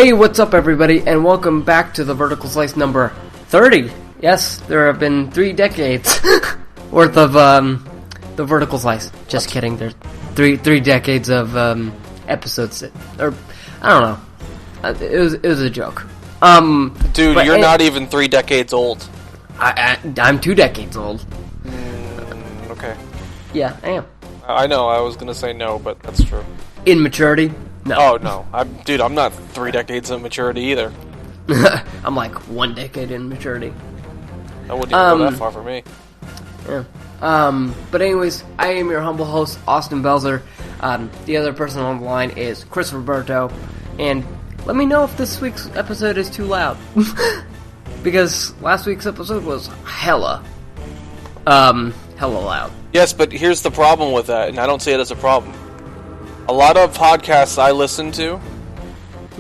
Hey, what's up everybody, and welcome back to the Vertical Slice number 30. Yes, there have been 3 decades worth of the Vertical Slice. Just kidding, there's three decades of episodes, or I don't know. It was a joke. Dude, you're not even 3 decades old. I'm 2 decades old. Okay. Yeah, I am. I know, I was gonna say no, but that's true. In maturity? No. Oh, no. I'm not 3 decades of maturity either. I'm like 1 decade in maturity. I wouldn't even go that far for me. Yeah. But anyways, I am your humble host, Austin Belzer. The other person on the line is Chris Roberto. And let me know if this week's episode is too loud. Because last week's episode was hella loud. Yes, but here's the problem with that, and I don't see it as a problem. A lot of podcasts I listen to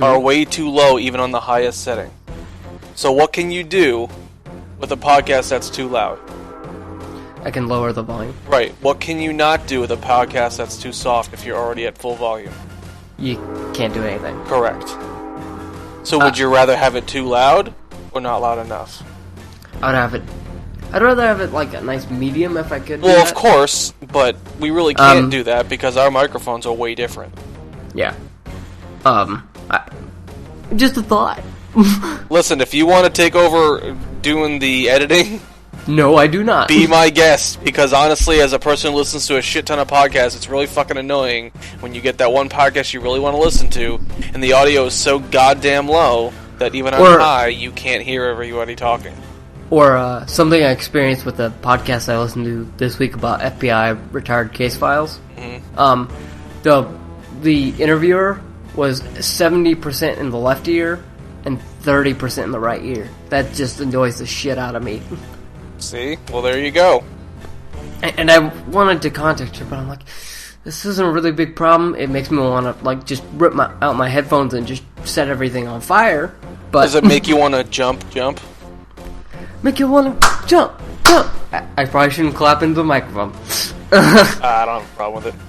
are way too low even on the highest setting. So what can you do with a podcast that's too loud? I can lower the volume. Right. What can you not do with a podcast that's too soft if you're already at full volume? You can't do anything. Correct. So would you rather have it too loud or not loud enough? I'd rather have it like a nice medium if I could. Well, of course, but we really can't do that because our microphones are way different. Yeah. Just a thought. Listen, if you want to take over doing the editing, no, I do not. Be my guest, because honestly, as a person who listens to a shit ton of podcasts, it's really fucking annoying when you get that one podcast you really want to listen to, and the audio is so goddamn low that even on high, you can't hear everybody talking. Or something I experienced with the podcast I listened to this week about FBI retired case files. Mm-hmm. The interviewer was 70% in the left ear and 30% in the right ear. That just annoys the shit out of me. See? Well, there you go. And I wanted to contact her, but I'm like, this isn't a really big problem. It makes me want to like just rip out my headphones and just set everything on fire. But does it make you want to jump? Make you want to jump. I probably shouldn't clap into the microphone. I don't have a problem with it.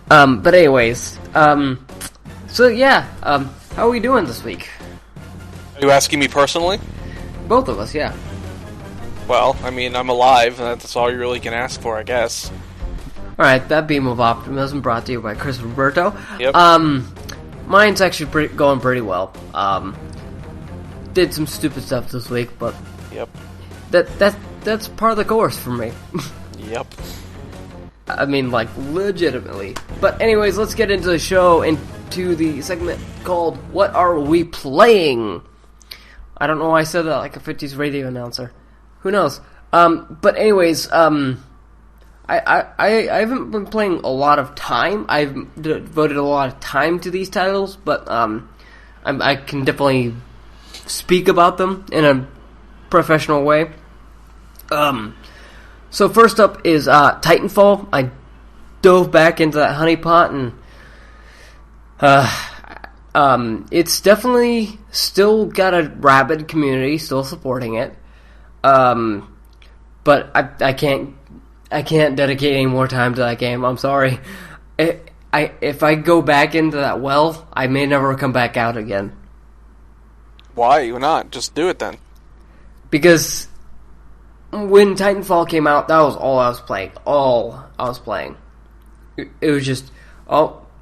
But anyways, so yeah, how are we doing this week? Are you asking me personally? Both of us, yeah. Well, I mean, I'm alive, and that's all you really can ask for, I guess. Alright, that beam of optimism brought to you by Chris Roberto. Yep. Mine's actually going pretty well. Did some stupid stuff this week, but yep. That's part of the course for me. Yep. I mean, like, legitimately. But anyways, let's get into the show, into the segment called What Are We Playing? I don't know why I said that like a 50s radio announcer. Who knows? But anyways, I haven't been playing a lot of time. I've devoted a lot of time to these titles, but I can definitely speak about them in a professional way. So first up is Titanfall. I dove back into that honeypot, and it's definitely still got a rabid community, still supporting it. But I can't dedicate any more time to that game. I'm sorry. If I go back into that well, I may never come back out again. Why? You're not. Just do it then. Because when Titanfall came out, that was all I was playing. It was just,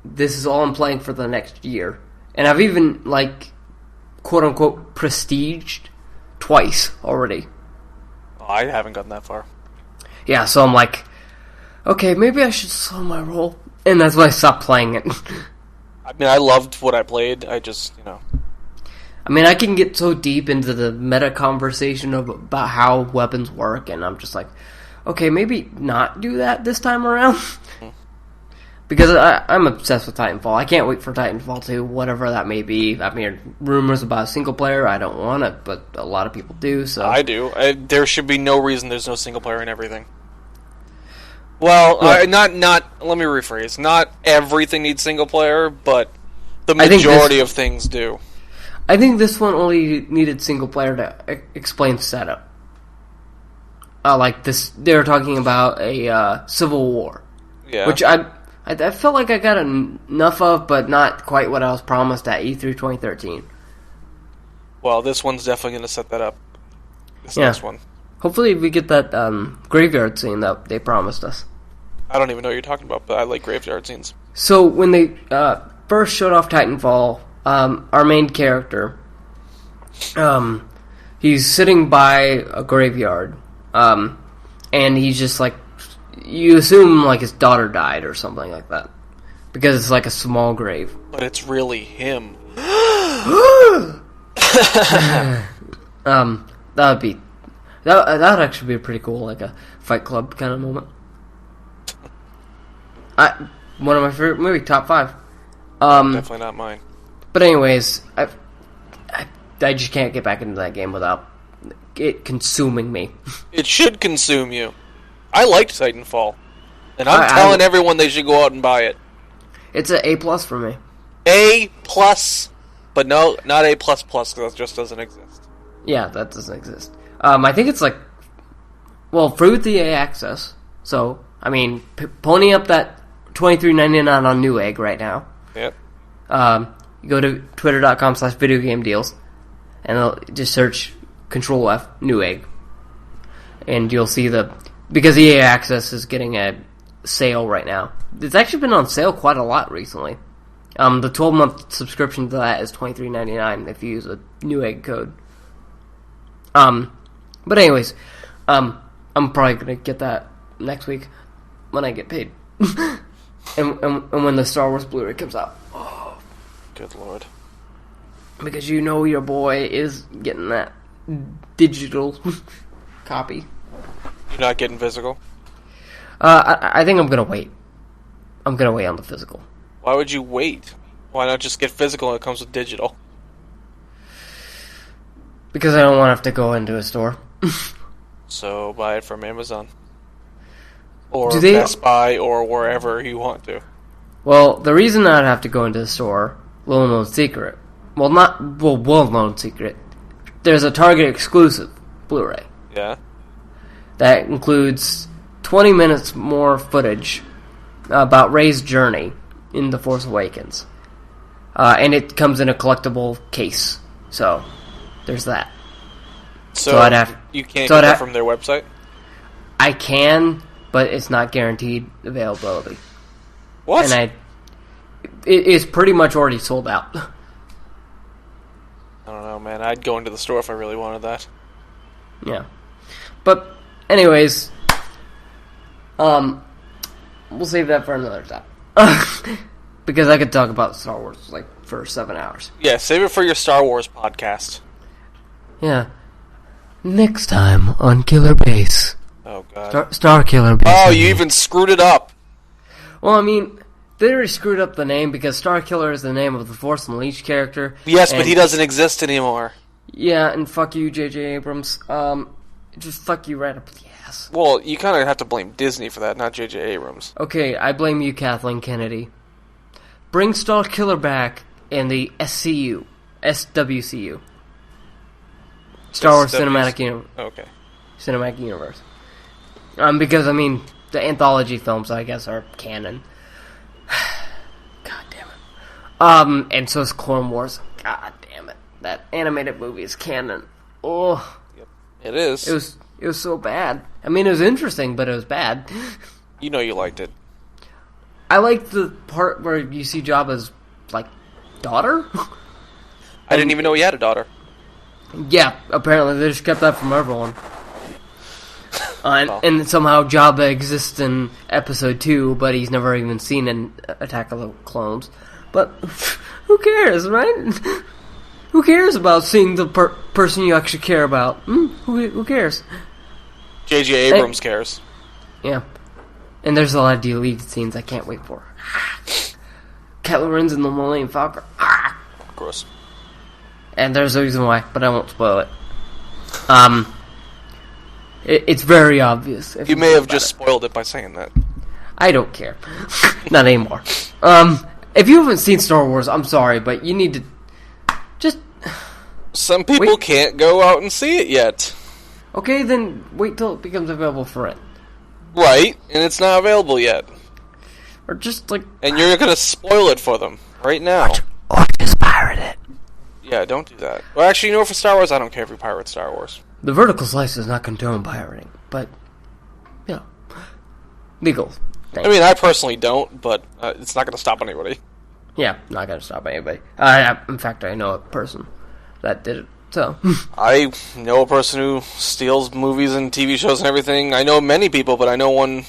this is all I'm playing for the next year. And I've even, like, quote-unquote, prestiged twice already. Oh, I haven't gotten that far. Yeah, so I'm like, okay, maybe I should slow my roll. And that's why I stopped playing it. I mean, I loved what I played. I just, I mean, I can get so deep into the meta conversation about how weapons work, and I'm just like, okay, maybe not do that this time around. Because I'm obsessed with Titanfall. I can't wait for Titanfall 2, whatever that may be. I mean, rumors about a single player, I don't want it, but a lot of people do, so... I do. There should be no reason there's no single player in everything. Well, let me rephrase. Not everything needs single player, but the majority of things do. I think this one only needed single player to explain setup. Like this, they were talking about a civil war, which I felt like I got enough of, but not quite what I was promised at E3 2013. Well, this one's definitely going to set that up. This Yeah. next one. Hopefully we get that graveyard scene that they promised us. I don't even know what you're talking about, but I like graveyard scenes. So when they first showed off Titanfall, our main character, he's sitting by a graveyard, and he's just like, you assume like his daughter died or something like that, because it's like a small grave. But it's really him. That'd actually be pretty cool, like a Fight Club kind of moment. One of my favorite movie, top 5. Definitely not mine. But anyways, I just can't get back into that game without it consuming me. It should consume you. I liked Titanfall, and I'm telling everyone they should go out and buy it. It's an A+ for me. A+, but no, not A++, because that just doesn't exist. Yeah, that doesn't exist. I think it's like, well, free with the EA access. So, I mean, pony up that $23.99 on Newegg right now. Yep. You go to twitter.com/videogamedeals, and just search Control F Newegg, and you'll see because EA Access is getting a sale right now. It's actually been on sale quite a lot recently. The 12-month subscription to that is $23.99 if you use a Newegg code. But anyways, I'm probably gonna get that next week when I get paid, and when the Star Wars Blu-ray comes out. Oh, good lord! Because you know your boy is getting that digital copy. You're not getting physical? I think I'm gonna wait. I'm gonna wait on the physical. Why would you wait? Why not just get physical and it comes with digital? Because I don't want to have to go into a store. So buy it from Amazon. Or Do they- Best Buy or wherever you want to. Well, the reason I'd have to go into the store, little known secret. Well known secret. There's a Target exclusive Blu-ray. Yeah? That includes 20 minutes more footage about Rey's journey in The Force Awakens. And it comes in a collectible case. So, there's that. So I'd have... you can't so get I'd that have- from their website? I can, but it's not guaranteed availability. What? And it is pretty much already sold out. I don't know, man. I'd go into the store if I really wanted that. Yeah. But, anyways, we'll save that for another time. Because I could talk about Star Wars, like, for 7 hours. Yeah, save it for your Star Wars podcast. Yeah. Next time on Killer Base. Oh, God. Star Killer Base. Oh, you even screwed it up. Well, I mean, they already screwed up the name because Star Killer is the name of the Force Unleashed character. Yes, but he doesn't exist anymore. Yeah, and fuck you, J.J. Abrams. Just fuck you right up the ass. Well, you kind of have to blame Disney for that, not J.J. Abrams. Okay, I blame you, Kathleen Kennedy. Bring Star Killer back in the SWCU. Star Wars Cinematic Universe. Okay. Cinematic Universe. Because, I mean, the anthology films, I guess, are canon. God damn it. And so is Clone Wars. God damn it. That animated movie is canon. Oh. Yep. It is. It was so bad. I mean, it was interesting, but it was bad. You know you liked it. I liked the part where you see Jabba's, like, daughter? I didn't even know he had a daughter. Yeah, apparently they just kept that from everyone. Well. And somehow Jabba exists in Episode 2, but he's never even seen in Attack of the Clones. But who cares, right? Who cares about seeing the person you actually care about? Who cares? J.J. Abrams cares. Yeah. And there's a lot of deleted scenes I can't wait for. Kylo Ren's in the Millennium Falcon. Gross. And there's a reason why, but I won't spoil it. It's very obvious. You may have just spoiled it by saying that. I don't care. Not anymore. If you haven't seen Star Wars, I'm sorry, but you need to just... Some people can't go out and see it yet. Okay, then wait till it becomes available for rent. Right, and it's not available yet. Or just, like... And you're going to spoil it for them right now. Or just pirate it. Yeah, don't do that. Well, actually, for Star Wars, I don't care if you pirate Star Wars. The Vertical Slice does not condone pirating, but, legal. I mean, I personally don't, but it's not going to stop anybody. Yeah, not going to stop anybody. In fact, I know a person that did it, so. I know a person who steals movies and TV shows and everything. I know many people, but I know one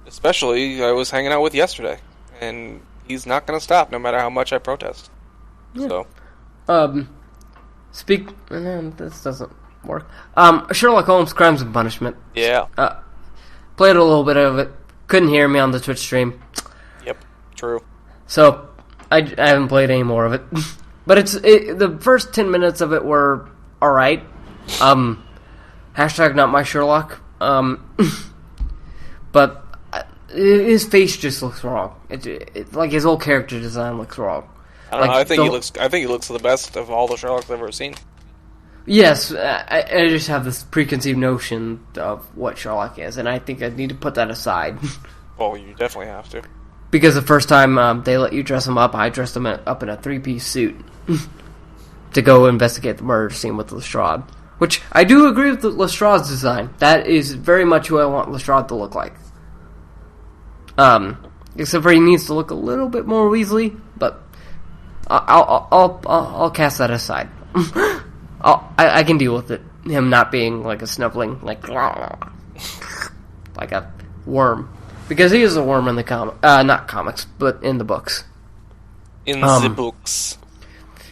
especially I was hanging out with yesterday. And he's not going to stop, no matter how much I protest. Yeah. So. This doesn't work. Sherlock Holmes Crimes and Punishment. Yeah. Played a little bit of it. Couldn't hear me on the Twitch stream. Yep, true. So, I haven't played any more of it. But the first 10 minutes of it were alright. Hashtag not my Sherlock. But his face just looks wrong. Like his whole character design looks wrong. I don't know. I think he looks the best of all the Sherlocks I've ever seen. Yes, I just have this preconceived notion of what Sherlock is, and I think I need to put that aside. Oh, you definitely have to. Because the first time they let you dress him up, I dressed him up in a 3-piece suit to go investigate the murder scene with Lestrade. Which, I do agree with Lestrade's design. That is very much who I want Lestrade to look like. Except for he needs to look a little bit more Weasley, but I'll cast that aside. I can deal with it. Him not being like a snuffling, like a worm, because he is a worm in the not comics, but in the books. In the books,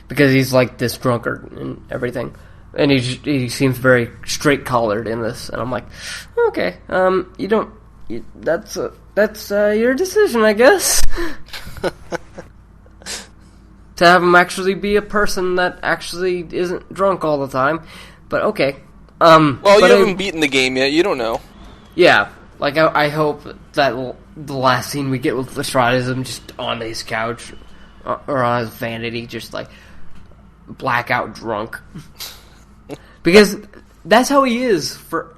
because he's like this drunkard and everything, and he seems very straight collared in this, and I'm like, okay, that's your decision, I guess. To have him actually be a person that actually isn't drunk all the time. But okay. Well, you haven't beaten the game yet. You don't know. Yeah. Like, I hope that the last scene we get with Lestrade is him just on his couch or on his vanity, just like blackout drunk. Because that's how he is for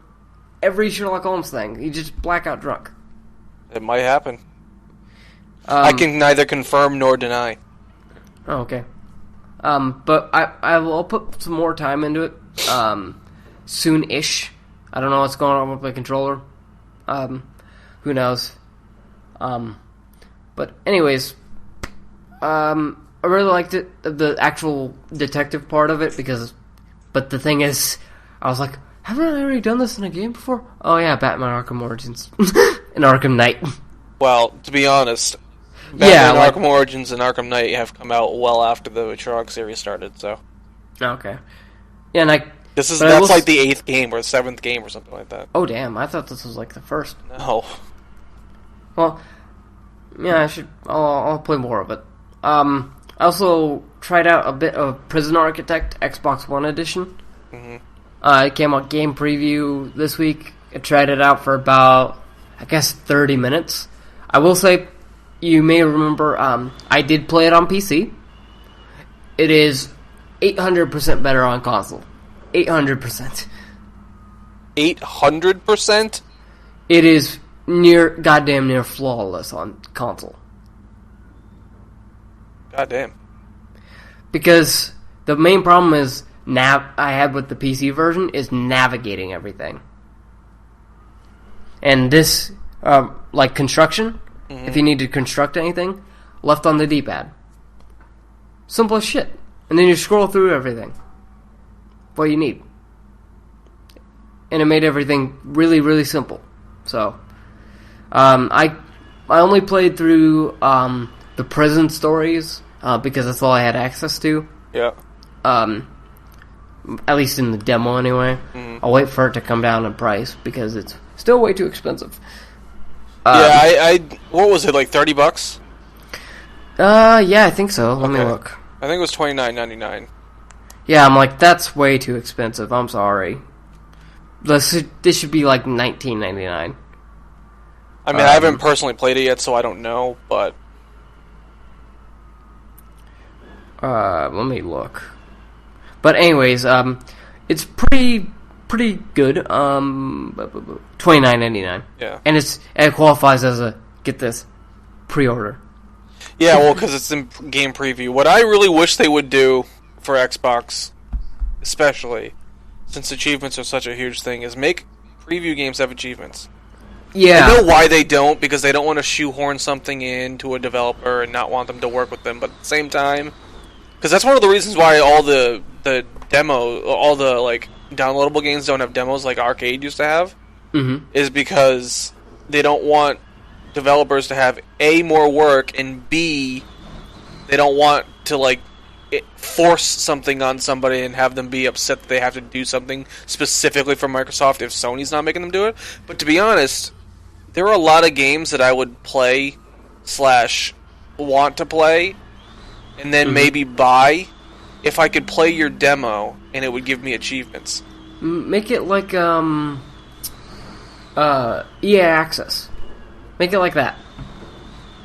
every Sherlock Holmes thing. He just blackout drunk. It might happen. I can neither confirm nor deny. Oh, okay. But I will put some more time into it. Soon-ish. I don't know what's going on with my controller. Who knows? But anyways, I really liked it, the actual detective part of it, but the thing is, I was like, haven't I already done this in a game before? Oh yeah, Batman Arkham Origins. and Arkham Knight. Well, to be honest, Batman Arkham Origins and Arkham Knight have come out well after the Sherlock series started, so. Okay. Yeah, and that's like the 8th game or 7th game or something like that. Oh damn, I thought this was like the first. No. Well, yeah, I'll play more of it. I also tried out a bit of Prison Architect Xbox One Edition. Mm-hmm. It came out game preview this week. I tried it out for about, I guess, 30 minutes. I will say, you may remember, I did play it on PC. It is 800% better on console. 800%. 800%? It is goddamn near flawless on console. Goddamn. Because the main problem is I had with the PC version is navigating everything. And this, like construction, if you need to construct anything, left on the D-pad. Simple as shit. And then you scroll through everything. What you need. And it made everything really, really simple. So, I only played through the prison stories because that's all I had access to. Yeah. At least in the demo, anyway. I'll wait for it to come down in price because it's still way too expensive. Yeah, what was it, like $30? Yeah, I think so. Let me look. I think it was $29.99. Yeah, I'm like, that's way too expensive. I'm sorry. This should be like $19.99. I mean, I haven't personally played it yet, so I don't know, but... let me look. But anyways, it's pretty good. $29.99. Yeah. And it qualifies as a, get this, pre-order. Yeah, well, because it's in game preview. What I really wish they would do for Xbox, especially since achievements are such a huge thing, is make preview games have achievements. Yeah. I know why they don't, because they don't want to shoehorn something into a developer and not want them to work with them, but at the same time, because that's one of the reasons why all the demo, all the like downloadable games don't have demos like Arcade used to have, is because they don't want developers to have A, more work, and B, they don't want to like force something on somebody and have them be upset that they have to do something specifically for Microsoft if Sony's not making them do it. But to be honest, there are a lot of games that I would play / want to play and then maybe buy if I could play your demo and it would give me achievements. Make it like EA Access. Make it like that.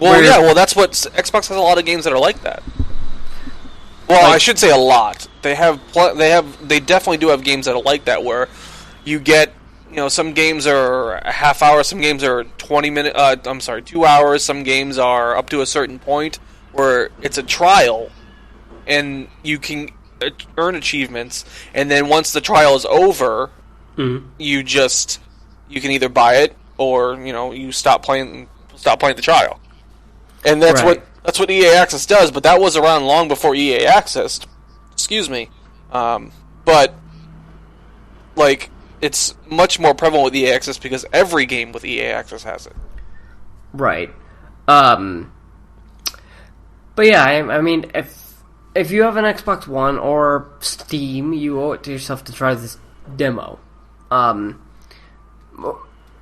Well, that's what Xbox has. A lot of games that are like that. Well, I should say a lot. They definitely do have games that are like that, where you get, some games are a half hour, some games are 2 hours, some games are up to a certain point where it's a trial, and you can earn achievements, and then once the trial is over, you can either buy it or you stop playing the trial, and that's what EA Access does. But that was around long before EA Access. Excuse me, but like it's much more prevalent with EA Access because every game with EA Access has it. Right. But yeah, I mean, if you have an Xbox One or Steam, you owe it to yourself to try this demo.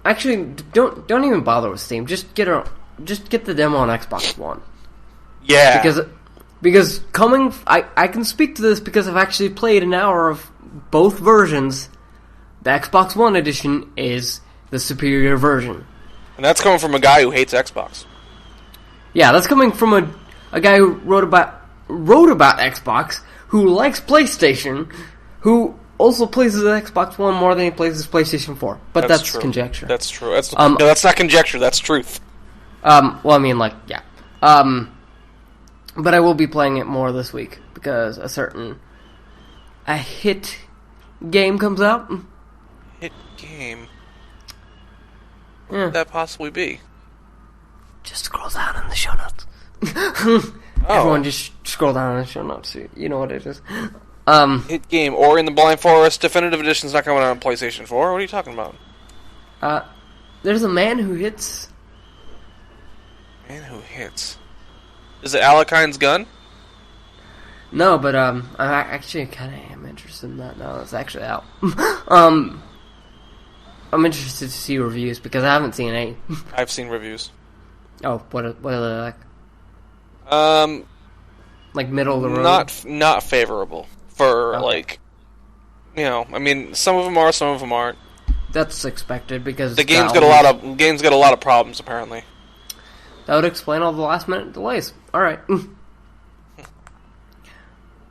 Actually, don't even bother with Steam. Just get the demo on Xbox One. Yeah. Because I can speak to this because I've actually played an hour of both versions. The Xbox One edition is the superior version. And that's coming from a guy who hates Xbox. Yeah, that's coming from a guy who wrote about Xbox, who likes PlayStation, who also plays his Xbox One more than he plays his PlayStation 4. But that's conjecture. That's true. No, that's not conjecture. That's truth. Well, I mean, like, yeah. But I will be playing it more this week because a hit game comes out. Hit game? What Yeah. could that possibly be? Just scroll down in the show notes. Everyone just scroll down in the show notes. You know what it is. Hit game. Ori and the Blind Forest Definitive Edition's not coming out on PlayStation 4. What are you talking about? There's a man who hits. Man who hits. Is it Alakine's gun? No, but I actually kind of am interested in that now. It's actually out. I'm interested to see reviews because I haven't seen any. I've seen reviews. Oh, what are they like? Like middle of the road. Not favorable for Okay. I mean, some of them are, some of them aren't. That's expected because The game's got a lot of problems apparently. That would explain all the last minute delays. All right.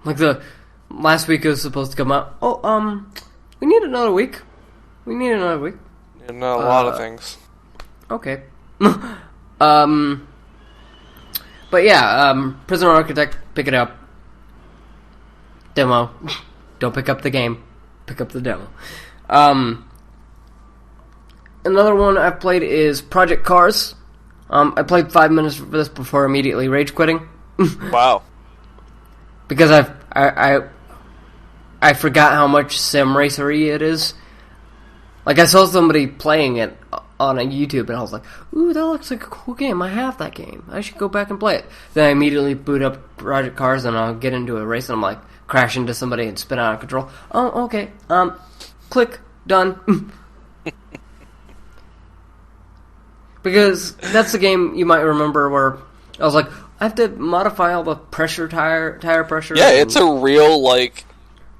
Like the last week it was supposed to come out. Oh, we need another week. Not a lot of things. Okay. But yeah, Prisoner Architect, pick it up. Demo. Don't pick up the game. Pick up the demo. Another one I've played is Project Cars. I played 5 minutes of this before immediately rage quitting. Wow. Because I forgot how much sim racery it is. Like, I saw somebody playing it on a YouTube, and I was like, ooh, that looks like a cool game. I have that game. I should go back and play it. Then I immediately boot up Project Cars, and I'll get into a race, and I'm like, crash into somebody and spin out of control. Oh, okay. Click. Done. Because that's the game you might remember where I was like, I have to modify all the tire pressure. Yeah, it's a real,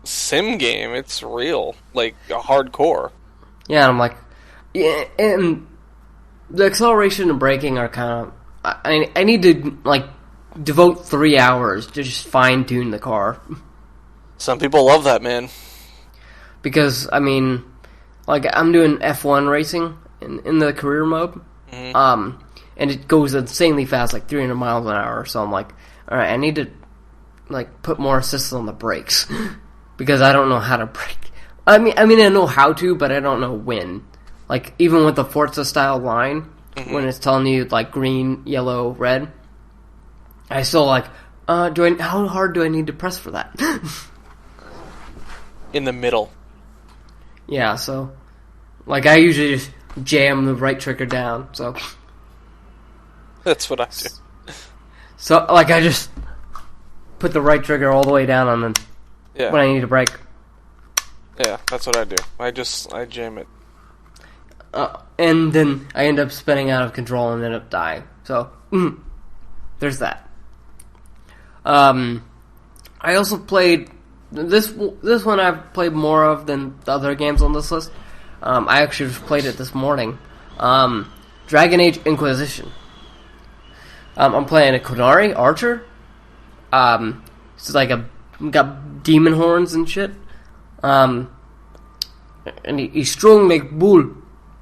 sim game. It's real. Hardcore. Yeah, and I'm like, yeah, and the acceleration and braking are kind of... I need to, devote 3 hours to just fine-tune the car. Some people love that, man. Because, I mean, I'm doing F1 racing in the career mode. Mm-hmm. And it goes insanely fast, 300 miles an hour. So I'm like, alright, I need to like put more assist on the brakes because I don't know how to brake. I mean I know how to, but I don't know when. Like even with the Forza style line, when it's telling you like green, yellow, red, I still like. How hard do I need to press for that? In the middle. Yeah, so like I usually just jam the right trigger down. So that's what I do. So like I just put the right trigger all the way down on when I need to brake. Yeah, that's what I do. I jam it. And then I end up spinning out of control and end up dying. So there's that. I also played this one. I've played more of than the other games on this list. I actually just played it this morning. Dragon Age Inquisition. I'm playing a Qunari archer. It's like got demon horns and shit. And he's strong like bull.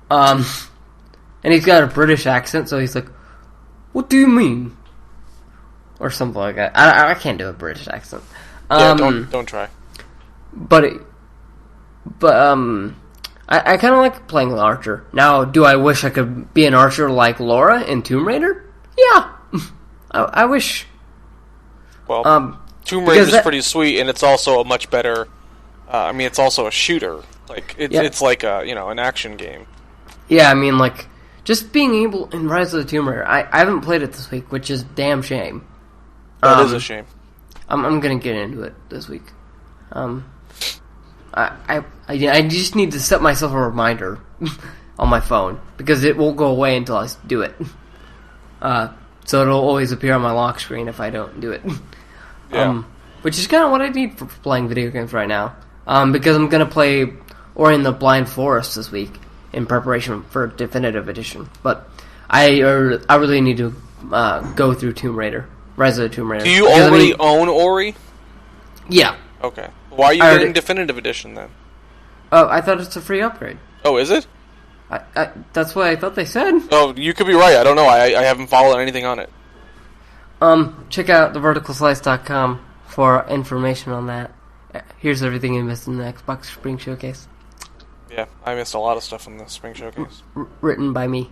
And he's got a British accent, so he's like, "What do you mean?" Or something like that. I can't do a British accent. Yeah, don't try. I kind of like playing an archer. Now, do I wish I could be an archer like Laura in Tomb Raider? Yeah, I wish. Well, Tomb Raider is pretty sweet, and it's also a much better. It's also a shooter. Like it's like an action game. Yeah, I mean, like just being able in Rise of the Tomb Raider. I haven't played it this week, which is damn shame. That is a shame. I'm gonna get into it this week. I just need to set myself a reminder on my phone because it won't go away until I do it. So it'll always appear on my lock screen if I don't do it. Yeah. Which is kind of what I need for playing video games right now. Because I'm gonna play Ori and the Blind Forest this week in preparation for Definitive Edition. But I really need to go through Tomb Raider. Rise of the Tomb Raider. Do you already own Ori? Yeah. Okay. Why are you getting Definitive Edition then? Oh, I thought it's a free upgrade. Oh, is it? That's what I thought they said. Oh, you could be right. I don't know. I haven't followed anything on it. Check out TheVerticalSlice.com for information on that. Here's everything you missed in the Xbox Spring Showcase. Yeah, I missed a lot of stuff in the Spring Showcase. Written by me.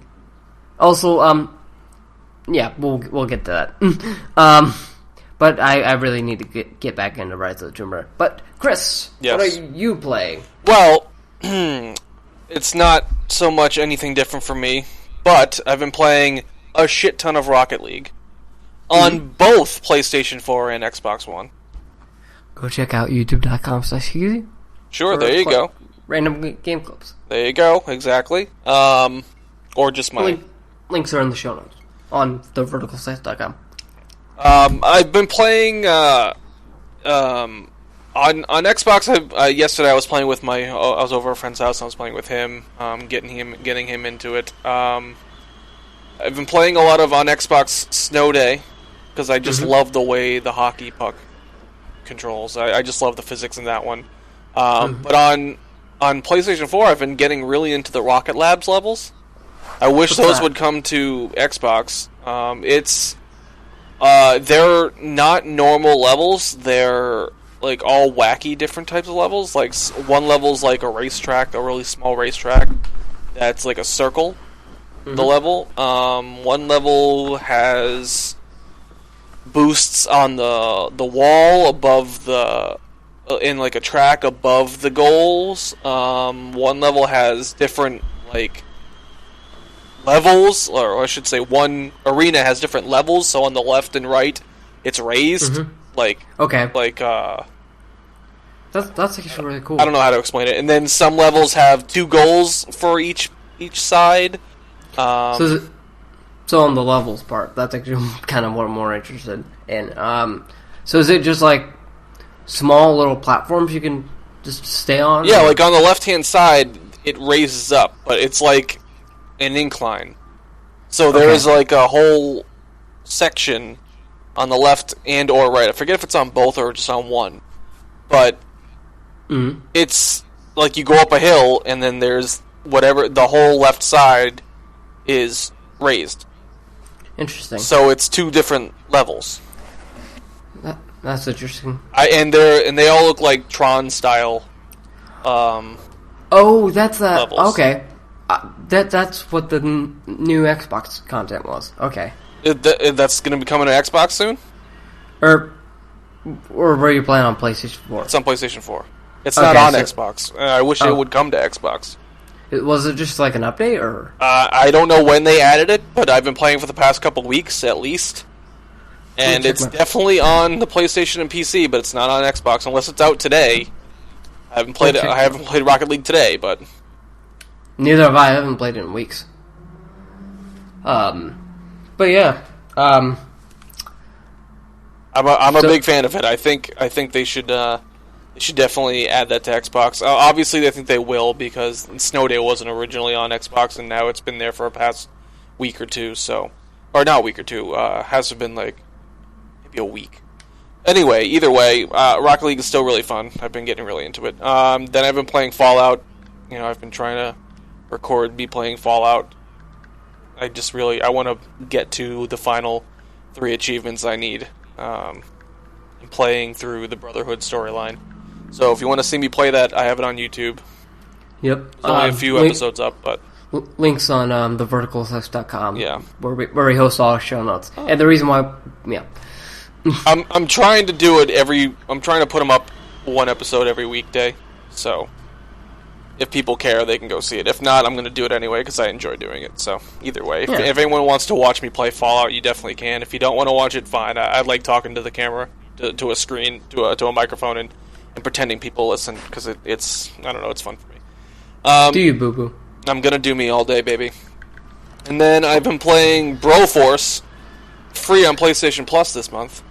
Also, yeah, we'll get to that. But I really need to get back into Rise of the Tomb Raider. But Chris, yes. What are you playing? Well, it's not so much anything different for me, but I've been playing a shit ton of Rocket League on both PlayStation 4 and Xbox One. Go check out youtube.com/Hughy. Sure, there you go. Random game clips. There you go, exactly. Or just mine. Links are in the show notes on theverticalslice.com. I've been playing on Xbox. Yesterday I was playing with I was over at a friend's house and I was playing with him, getting him into it. I've been playing a lot on Xbox Snow Day because I just love the way the hockey puck controls. I just love the physics in that one. But on PlayStation 4, I've been getting really into the Rocket Labs levels. I wish those would come to Xbox. They're not normal levels. They're like all wacky different types of levels. Like one level's like a racetrack, a really small racetrack that's like a circle. The level. One level has boosts on the wall above the in like a track above the goals. One level has different like levels, or I should say one arena has different levels, so on the left and right it's raised. That's actually really cool. I don't know how to explain it. And then some levels have 2 goals for each side. So on the levels part, that's actually kind of what I'm more interested in. So is it just like small little platforms you can just stay on? Yeah, like on the left-hand side it raises up, but it's like an incline. So there is like a whole section on the left and or right. I forget if it's on both or just on one. But it's like you go up a hill and then there's whatever, the whole left side is raised. Interesting. So it's 2 different levels. That's interesting. And they all look like Tron style. Oh, that's levels. okay. That's what the new Xbox content was. Okay. That's going to be coming to Xbox soon? Or were you playing on PlayStation 4? It's on PlayStation 4. It's not on Xbox. I wish it would come to Xbox. Was it just like an update, or? I don't know when they added it, but I've been playing for the past couple weeks at least. And it's definitely on the PlayStation and PC, but it's not on Xbox unless it's out today. I haven't played Rocket League today, but neither have I. I haven't played it in weeks. But yeah, I'm a big fan of it. I think they should definitely add that to Xbox. Obviously, I think they will because Snow Day wasn't originally on Xbox, and now it's been there for a past week or two. So, or not a week or two. Has been like maybe a week. Anyway, either way, Rocket League is still really fun. I've been getting really into it. Then I've been playing Fallout. I've been trying to record me playing Fallout. I want to get to the final 3 achievements I need. Playing through the Brotherhood storyline. So if you want to see me play that, I have it on YouTube. Yep. There's only a few episodes up, but links on TheVerticalSlice.com. Yeah. Where we host all our show notes. And the reason why, I'm trying to do it I'm trying to put them up 1 episode every weekday. So if people care, they can go see it. If not, I'm going to do it anyway because I enjoy doing it. So either way, if anyone wants to watch me play Fallout, you definitely can. If you don't want to watch it, fine. I like talking to the camera, to a screen, to a microphone, and pretending people listen because it's I don't know, it's fun for me. Do you, boo boo? I'm gonna do me all day, baby. And then I've been playing Broforce free on PlayStation Plus this month.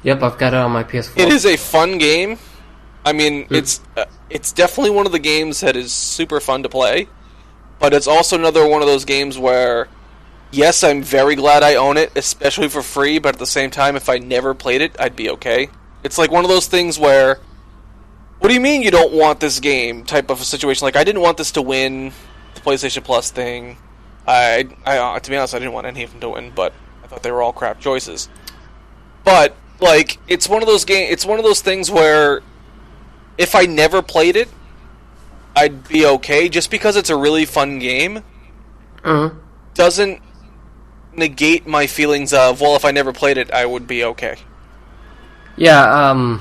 Yep, I've got it on my PS4. It is a fun game. I mean, it's definitely one of the games that is super fun to play, but it's also another one of those games where, yes, I'm very glad I own it, especially for free, but at the same time, if I never played it, I'd be okay. It's like one of those things where, what do you mean you don't want this game type of a situation? Like, I didn't want this to win the PlayStation Plus thing. To be honest, I didn't want any of them to win, but I thought they were all crap choices. But, like, it's one of those things where if I never played it, I'd be okay. Just because it's a really fun game doesn't negate my feelings of, well, if I never played it, I would be okay. Yeah,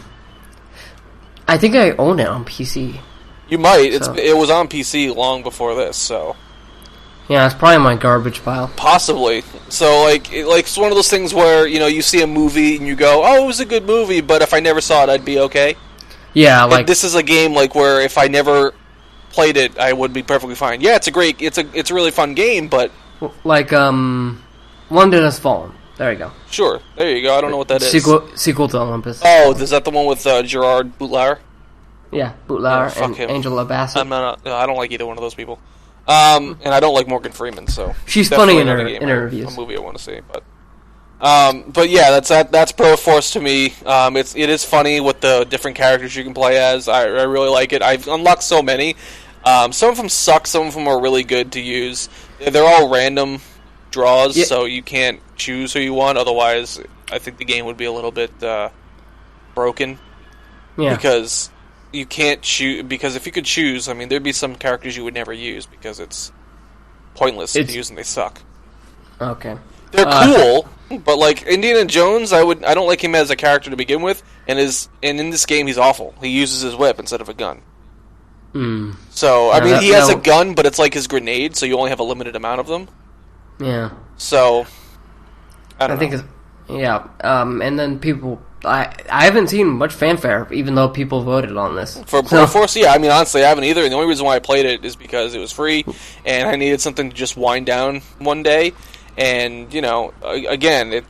I think I own it on PC. You might. So. It was on PC long before this, so... Yeah, it's probably my garbage pile. Possibly. So, it's one of those things where, you see a movie and you go, oh, it was a good movie, but if I never saw it, I'd be okay. Yeah, and this is a game, where if I never played it, I would be perfectly fine. Yeah, it's a really fun game, but... London Has Fallen. There you go. Sure, there you go. I don't know what that is. Sequel to Olympus. Oh, is that the one with Gerard Butler? Yeah, Butler and him. Angela Bassett. I don't like either one of those people. And I don't like Morgan Freeman, so she's funny in her interviews. A movie I want to see, but yeah, that's Broforce to me. It is funny with the different characters you can play as. I really like it. I've unlocked so many. Some of them suck. Some of them are really good to use. They're all random draws, so you can't choose who you want. Otherwise, I think the game would be a little bit broken. Yeah. Because you can't choose. Because if you could choose, there'd be some characters you would never use because it's pointless to use and they suck. Okay. They're cool, but like Indiana Jones, I don't like him as a character to begin with, and in this game he's awful. He uses his whip instead of a gun. So he has a gun, but it's like his grenade, so you only have a limited amount of them. Yeah. So I think it's and then people. I haven't seen much fanfare, even though people voted on this. For Broforce, yeah. Honestly, I haven't either. And the only reason why I played it is because it was free, and I needed something to just wind down one day. And again,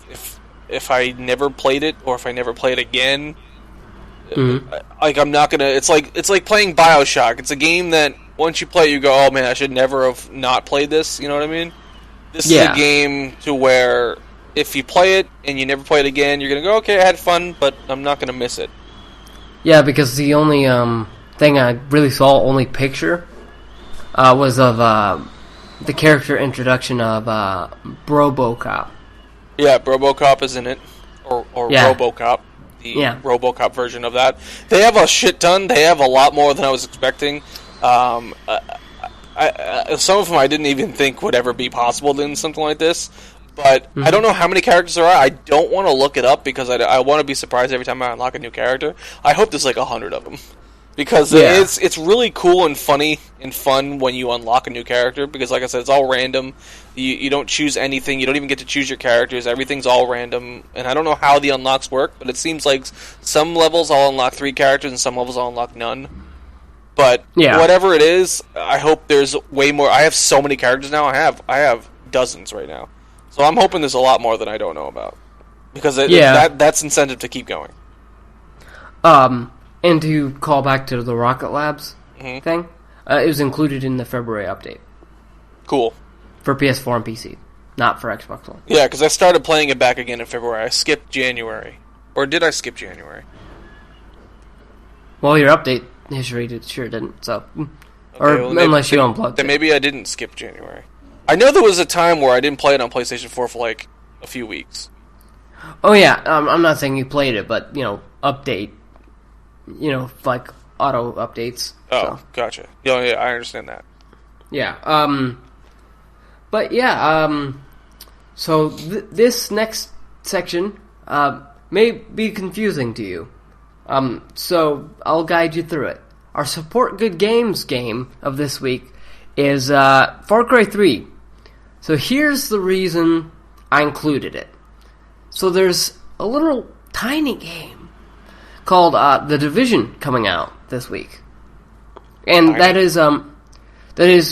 if I never played it, or if I never play it again, I'm not gonna. It's like playing BioShock. It's a game that once you play it, you go, "Oh man, I should never have not played this." You know what I mean? This is a game to where if you play it and you never play it again, you're gonna go, "Okay, I had fun, but I'm not gonna miss it." Yeah, because the only thing I really saw, only picture, was of the character introduction of Robocop. Yeah, Robocop is in it, or RoboCop. the Yeah. RoboCop version of that. They have a shit ton. They have a lot more than I was expecting. Some of them I didn't even think would ever be possible in something like this. But I don't know how many characters there are. I don't want to look it up because I want to be surprised every time I unlock a new character. I hope there's like 100 of them. Because it's really cool and funny and fun when you unlock a new character. Because like I said, it's all random. You don't choose anything. You don't even get to choose your characters. Everything's all random. And I don't know how the unlocks work, but it seems like some levels I'll unlock 3 characters and some levels I'll unlock none. But whatever it is, I hope there's way more. I have so many characters now. I have dozens right now. So I'm hoping there's a lot more than I don't know about. Because that's incentive to keep going. And to call back to the Rocket Labs thing, it was included in the February update. Cool. For PS4 and PC, not for Xbox One. Yeah, because I started playing it back again in February. I skipped January. Or did I skip January? Well, your update history sure didn't, so... unless you unplugged then maybe I didn't skip January. I know there was a time where I didn't play it on PlayStation 4 for like a few weeks. Oh yeah, I'm not saying you played it, but, update... like auto updates. Oh, so. Gotcha. Yeah, I understand that. Yeah. But yeah. So this next section may be confusing to you. So I'll guide you through it. Our Support Good Games game of this week is Far Cry 3. So here's the reason I included it. So there's a little tiny game called The Division coming out this week, and that is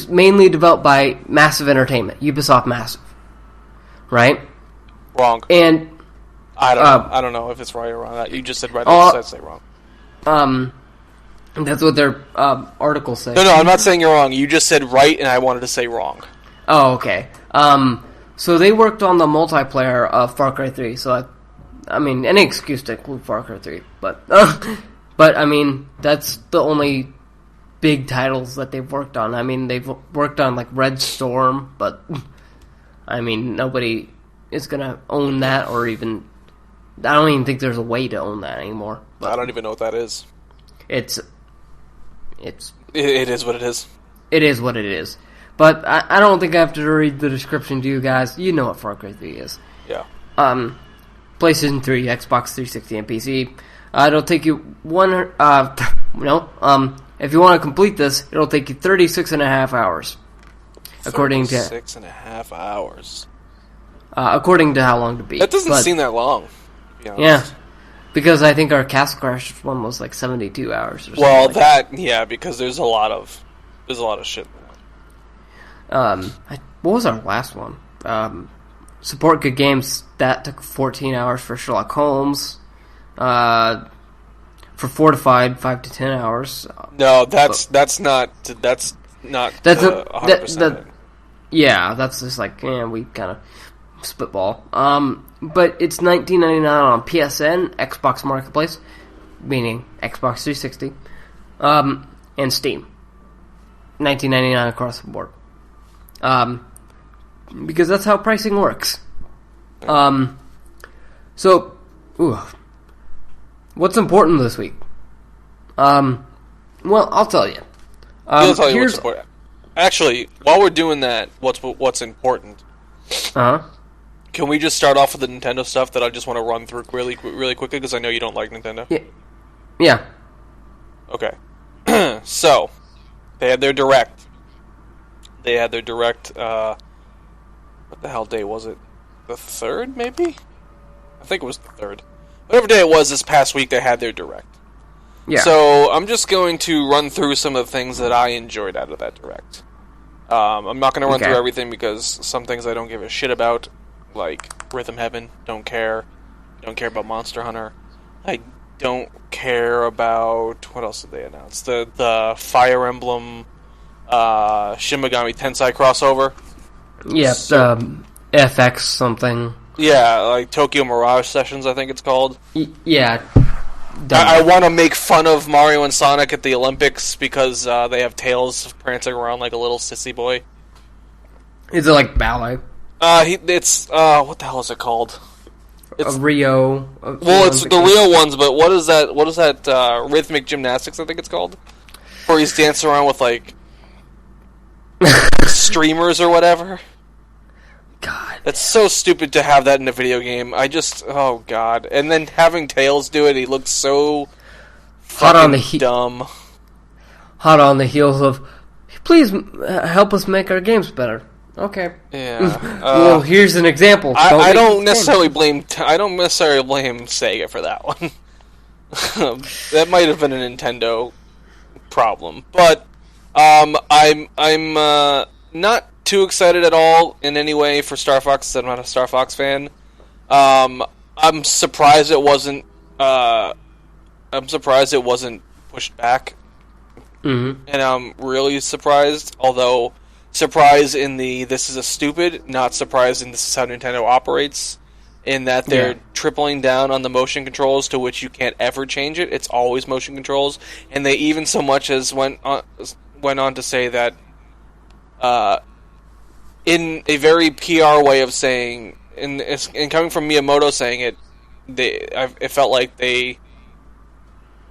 mainly developed by Massive Entertainment, Ubisoft Massive, right? Wrong. And I don't know if it's right or wrong. You just said right. I said say wrong. That's what their article says. No, I'm not saying you're wrong. You just said right, and I wanted to say wrong. Oh, okay. So they worked on the multiplayer of Far Cry 3. So I mean, any excuse to include Far Cry 3, but I mean, that's the only big titles that they've worked on. I mean, they've worked on like Red Storm, but I mean, nobody is gonna own that, or even I don't even think there's a way to own that anymore. But I don't even know what that is. It is what it is. It is what it is. But I don't think I have to read the description to you guys. You know what Far Cry 3 is. Yeah. PlayStation 3, Xbox 360, and PC. It'll take you if you want to complete this, it'll take you 36.5 hours. According to 36.5 hours. According to how long to beat. That doesn't seem that long. To be honest. Yeah. Because I think our Castle Crash one was like 72 hours or something. Well, because there's a lot of shit. What was our last one? Support Good Games, that took 14 hours for Sherlock Holmes. For Fortified, 5 to 10 hours. No, that's not 100%. Yeah, that's just like, we kind of spitball. But it's $19.99 on PSN, Xbox Marketplace, meaning Xbox 360, and Steam. $19.99 across the board. Because that's how pricing works. What's important this week? Well, I'll tell you. I'll tell you what's important. Actually, while we're doing that, what's important? Can we just start off with the Nintendo stuff that I just want to run through really quickly because I know you don't like Nintendo? Yeah. Okay. So, they had their Direct. What the hell day was it? The 3rd, maybe? I think it was the 3rd. Whatever day it was this past week, they had their Direct. Yeah. So, I'm just going to run through some of the things that I enjoyed out of that Direct. I'm not going to run through everything because some things I don't give a shit about, like Rhythm Heaven, don't care. Don't care about Monster Hunter. I don't care about... What else did they announce? The Fire Emblem Shin Megami Tensei crossover. Yeah, FX something. Yeah, like Tokyo Mirage Sessions, I think it's called. Yeah. I want to make fun of Mario and Sonic at the Olympics because they have Tails prancing around like a little sissy boy. Is it like ballet? It's what the hell is it called? It's Rio. well, it's the real ones, but what is that? What is that? Rhythmic gymnastics, I think it's called, where he's dancing around with like streamers or whatever. God, that's so stupid to have that in a video game. Oh god, and then having Tails do it, he looks so dumb. Hot on the heels of, please help us make our games better. Okay. Yeah. Well, here's an example. I don't necessarily blame Sega for that one. That might have been a Nintendo problem, but I'm not too excited at all in any way for Star Fox. I'm not a Star Fox fan. I'm surprised it wasn't. I'm surprised it wasn't pushed back. Mm-hmm. And I'm really surprised, although surprised in the this is a stupid, not surprised in this is how Nintendo operates, in that they're tripling down on the motion controls to which you can't ever change it. It's always motion controls, and they even so much as went on to say that in a very PR way of saying, and coming from Miyamoto saying it, it felt like it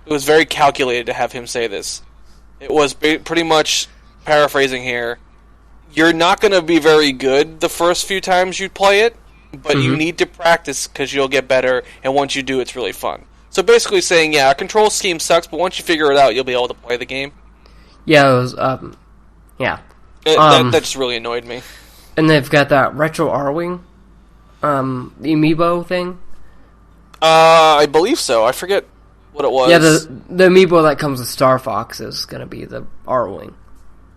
was very calculated to have him say this. It was pretty much, paraphrasing here, you're not going to be very good the first few times you play it, but you need to practice because you'll get better, and once you do, it's really fun. So basically saying, yeah, our control scheme sucks, but once you figure it out, you'll be able to play the game. Yeah, it was, yeah. That just really annoyed me. And they've got that retro R-Wing, the amiibo thing. I believe so. I forget what it was. Yeah, the amiibo that comes with Star Fox is going to be the R-Wing.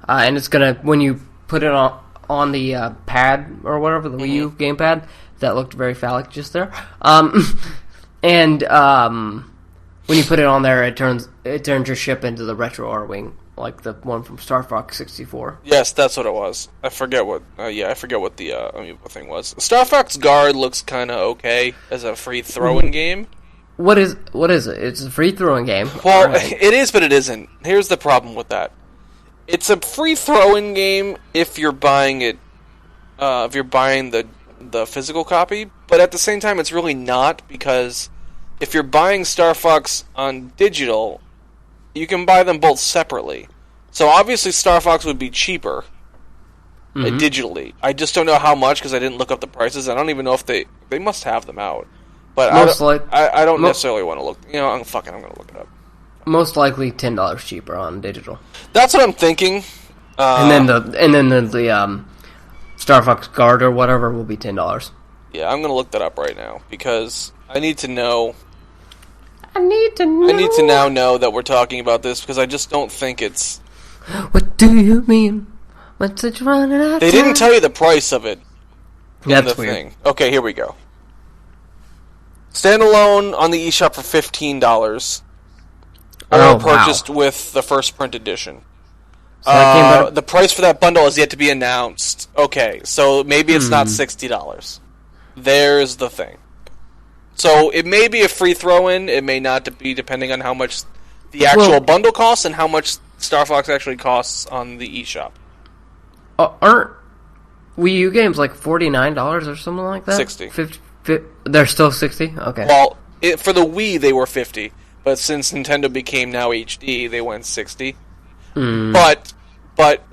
And it's going to, when you put it on the pad or whatever, the Wii U gamepad, that looked very phallic just there. And when you put it on there, it turns your ship into the retro R-Wing, like the one from Star Fox 64. Yes, that's what it was. I forget what the amiibo thing was. Star Fox Guard looks kind of okay as a free throwing game. What is it? It's a free throwing game. Well, it is, but it isn't. Here's the problem with that. It's a free throw-in game if you're buying it, if you're buying the physical copy, but at the same time it's really not, because if you're buying Star Fox on digital, you can buy them both separately. So obviously Star Fox would be cheaper digitally. I just don't know how much because I didn't look up the prices. I don't even know if they must have them out. But I don't necessarily want to look. I'm going to look it up. Most likely $10 cheaper on digital. That's what I'm thinking. And then the Star Fox Guard or whatever will be $10. Yeah, I'm going to look that up right now because I need to know. I need to now know that we're talking about this because I just don't think it's. What do you mean? What's it running out? They didn't tell you the price of it. That's weird. Thing. Okay, here we go. Standalone on the eShop for $15. Purchased with the first print edition. So the price for that bundle is yet to be announced. Okay, so maybe it's not $60. There's the thing. So it may be a free throw-in. It may not be, depending on how much the actual bundle costs and how much Star Fox actually costs on the eShop. Aren't Wii U games like $49 or something like that? 60. They're still 60? Okay. Well, for the Wii they were 50, but since Nintendo became now HD, they went 60. But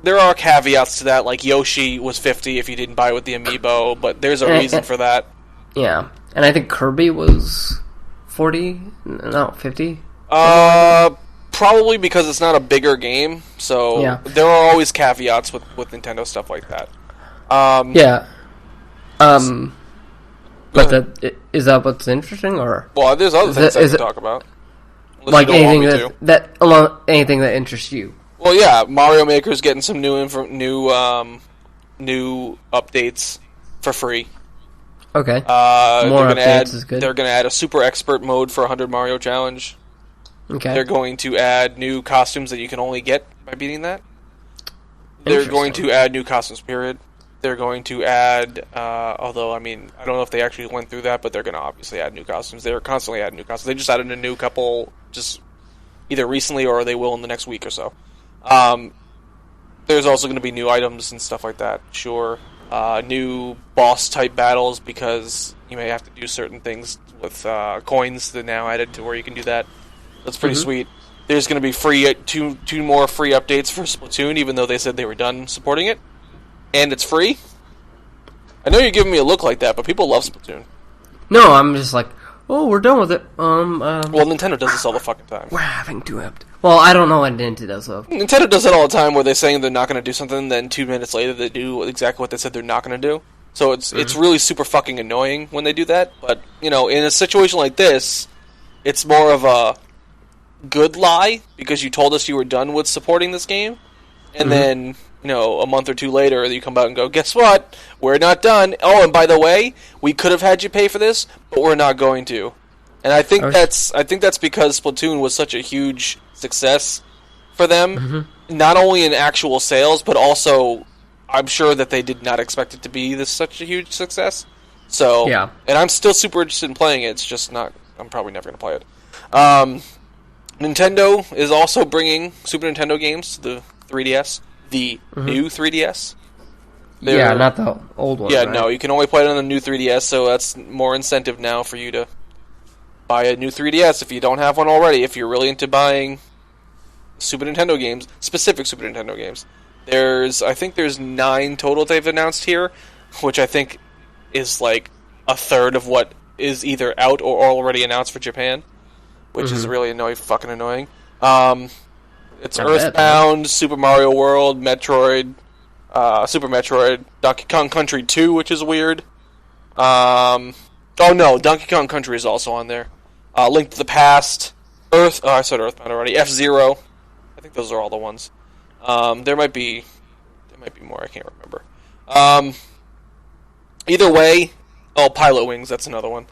there are caveats to that, like Yoshi was 50 if you didn't buy it with the amiibo, but there's a reason for that. Yeah. And I think Kirby was 40? No, 50? Probably because it's not a bigger game, so there are always caveats with Nintendo stuff like that. But is that what's interesting, or? Well, there's other things I can talk about. Like anything anything that interests you. Well, yeah, Mario Maker's getting some new updates for free. Okay. More updates is good. They're going to add a super expert mode for 100 Mario Challenge. Okay. They're going to add new costumes that you can only get by beating that. They're going to add new costumes, period. They're going to add, although, I don't know if they actually went through that, but they're going to obviously add new costumes. They're constantly adding new costumes. They just added a new couple just either recently or they will in the next week or so. There's also going to be new items and stuff like that, sure. new boss type battles because you may have to do certain things with coins that now added to where you can do that. That's pretty sweet. There's going to be free two more free updates for Splatoon, even though they said they were done supporting it, and it's free. I know you're giving me a look like that, but people love Splatoon. No, I'm just like, oh, we're done with it. Well, Nintendo does this all the fucking time. We're having to Well, I don't know what Nintendo does, though. Nintendo does that all the time, where they're saying they're not going to do something, then 2 minutes later they do exactly what they said they're not going to do. So it's really super fucking annoying when they do that. But, in a situation like this, it's more of a good lie, because you told us you were done with supporting this game, and then, a month or two later, you come out and go, guess what? We're not done. Oh, and by the way, we could have had you pay for this, but we're not going to. And I think that's because Splatoon was such a huge success for them, not only in actual sales, but also I'm sure that they did not expect it to be such a huge success. So, yeah. And I'm still super interested in playing it. It's just not. I'm probably never going to play it. Nintendo is also bringing Super Nintendo games to the 3DS, the new 3DS. Yeah, not the old one. Yeah, right? no, you can only play it on the new 3DS, so that's more incentive now for you to buy a new 3DS if you don't have one already, if you're really into buying Super Nintendo games, specific Super Nintendo games. I think there's 9 total they've announced here, which I think is like a third of what is either out or already announced for Japan, which is really fucking annoying. It's Earthbound, Super Mario World, Metroid, Super Metroid, Donkey Kong Country 2, which is weird. Oh no, Donkey Kong Country is also on there. Link to the Past, I said Earthbound already. F-Zero. I think those are all the ones. There might be more. I can't remember. Either way, Pilot Wings. That's another one.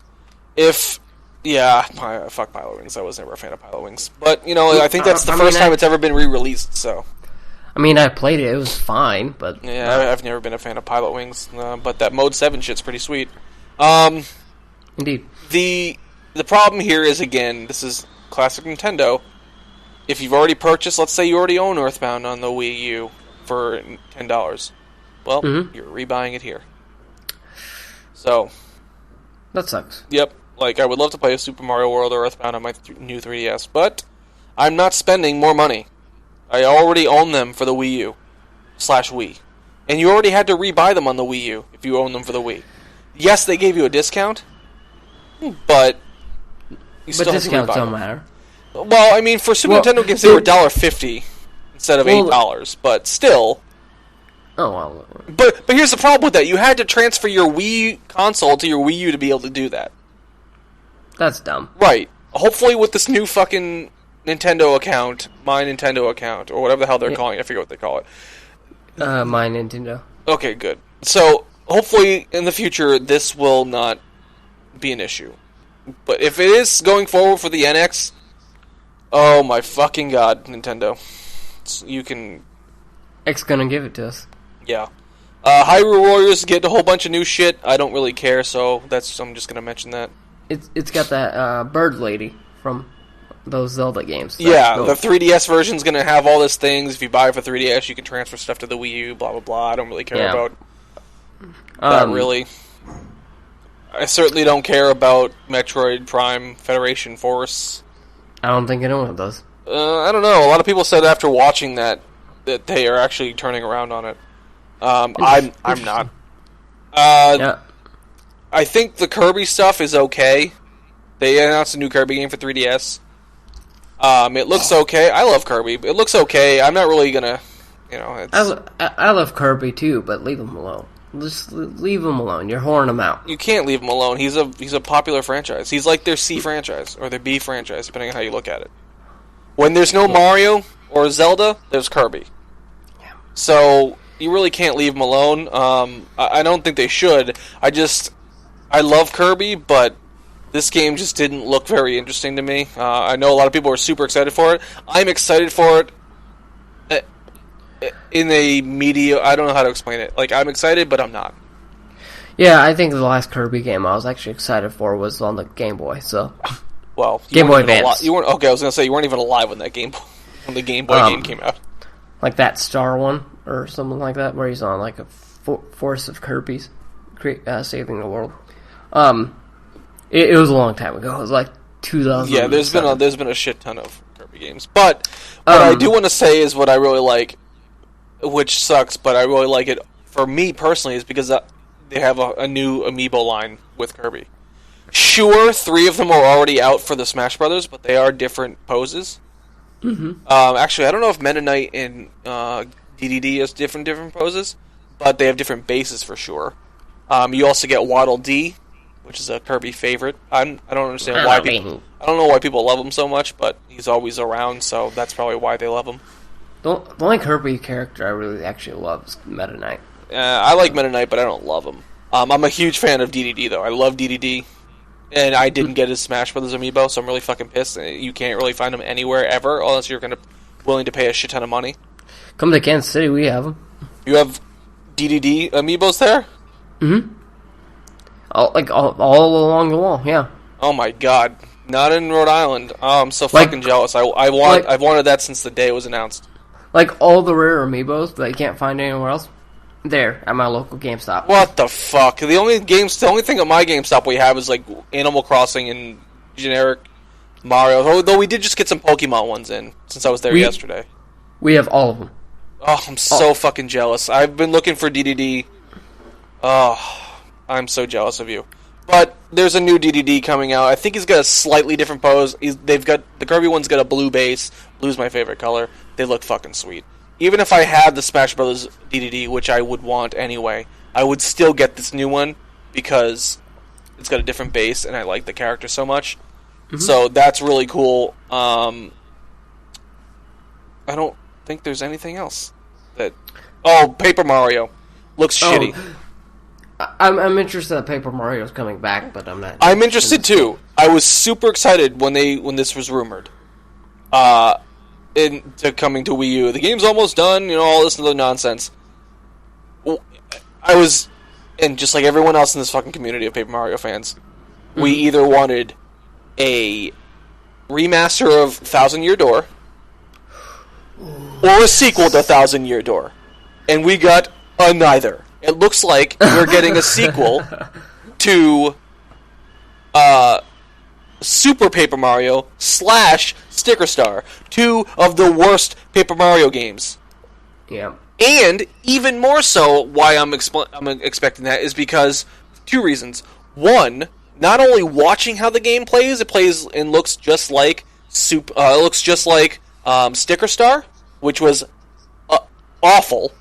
Fuck Pilot Wings. I was never a fan of Pilot Wings, but I think that's the first time it's ever been re-released. So. I mean, I played it. It was fine, but yeah, I've never been a fan of Pilot Wings. But that Mode 7 shit's pretty sweet. Indeed. The problem here is, again, this is classic Nintendo. If you've already purchased, let's say you already own Earthbound on the Wii U for $10, well, you're rebuying it here. So that sucks. Yep. Like, I would love to play a Super Mario World or Earthbound on my new 3DS, but I'm not spending more money. I already own them for the Wii U/Wii. And you already had to rebuy them on the Wii U if you own them for the Wii. Yes, they gave you a discount, but discounts don't matter. Well, I mean, for Super Nintendo games, they were $1.50 instead of $8, but still. Oh, well. But here's the problem with that. You had to transfer your Wii console to your Wii U to be able to do that. That's dumb. Right. Hopefully with this new fucking Nintendo account, My Nintendo account, or whatever the hell they're calling it, I forget what they call it. My Nintendo. Okay, good. So, hopefully in the future, this will not be an issue. But if it is going forward for the NX, oh my fucking god, Nintendo. You can... X gonna give it to us. Yeah. Hyrule Warriors get a whole bunch of new shit. I don't really care, so I'm just gonna mention that. It's got that bird lady from those Zelda games. Yeah, the 3DS version's gonna have all these things. If you buy it for 3DS, you can transfer stuff to the Wii U, blah blah blah. I don't really care about that, really. I certainly don't care about Metroid Prime Federation Force. I don't think anyone does. I don't know. A lot of people said after watching that they are actually turning around on it. I'm not. Yeah. I think the Kirby stuff is okay. They announced a new Kirby game for 3DS. It looks okay. I love Kirby. It looks okay. I'm not really gonna, I love Kirby too, but leave him alone. Just leave him alone. You're whoring him out. You can't leave him alone. He's a popular franchise. He's like their C franchise or their B franchise, depending on how you look at it. When there's no Mario or Zelda, there's Kirby. Yeah. So you really can't leave him alone. I don't think they should. I love Kirby, but this game just didn't look very interesting to me. I know a lot of people are super excited for it. I'm excited for it in a media... I don't know how to explain it. Like, I'm excited, but I'm not. Yeah, I think the last Kirby game I was actually excited for was on the Game Boy, so... Well, Game Boy Advance. You weren't... Okay, I was going to say, you weren't even alive when the Game Boy game came out. Like that Star one, or something like that, where he's on like a Force of Kirby's saving the world. It was a long time ago. It was like 2000. Yeah, there's been a shit ton of Kirby games. But what I do want to say is what I really like, which sucks, but I really like it for me personally, is because they have a new amiibo line with Kirby. Sure, 3 of them are already out for the Smash Brothers, but they are different poses. Mm-hmm. Actually, I don't know if Meta Knight and DDD has different poses, but they have different bases for sure. You also get Waddle Dee, which is a Kirby favorite. I don't understand why people. I don't know why people love him so much, but he's always around, so that's probably why they love him. The only Kirby character I really actually love is Meta Knight. I like Meta Knight, but I don't love him. I'm a huge fan of DDD, though. I love DDD. And I didn't get his Smash Brothers amiibo, so I'm really fucking pissed. You can't really find him anywhere ever, unless you're willing to pay a shit ton of money. Come to Kansas City, we have them. You have DDD amiibos there? Mm-hmm. All along the wall, yeah. Oh my god. Not in Rhode Island. Oh, I'm so fucking jealous. I've wanted that since the day it was announced. Like all the rare amiibos that you can't find anywhere else, there at my local GameStop. What the fuck? The only thing at my GameStop we have is like Animal Crossing and generic Mario. Though we did just get some Pokemon ones in since I was there yesterday. We have all of them. Oh, I'm so fucking jealous. I've been looking for DDD. Oh, I'm so jealous of you. But there's a new DDD coming out. I think he's got a slightly different pose. The Kirby one's got a blue base. Blue's my favorite color. They look fucking sweet. Even if I had the Smash Brothers DDD, which I would want anyway, I would still get this new one because it's got a different base and I like the character so much. Mm-hmm. So that's really cool. I don't think there's anything else. Paper Mario looks shitty. I'm interested that Paper Mario's coming back, but I'm not. I'm interested too. I was super excited when this was rumored. Into coming to Wii U. The game's almost done, all this other nonsense. I was, and just like everyone else in this fucking community of Paper Mario fans, we either wanted a remaster of Thousand Year Door or a sequel to Thousand Year Door. And we got a neither. It looks like we're getting a sequel to Super Paper Mario / Sticker Star, 2 of the worst Paper Mario games. Yeah. And even more so, why I'm expecting that is because 2 reasons. One, not only watching how the game plays, it plays and looks just like Sticker Star, which was awful.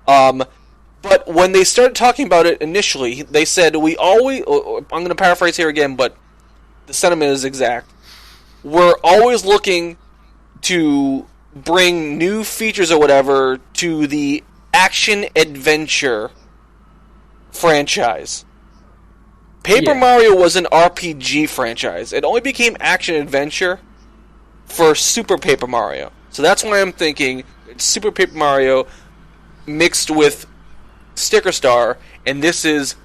But when they started talking about it initially, they said I'm going to paraphrase here again, but the sentiment is exact. We're always looking to bring new features or whatever to the action-adventure franchise. Paper Mario was an RPG franchise. It only became action-adventure for Super Paper Mario. So that's why I'm thinking it's Super Paper Mario mixed with Sticker Star, and this is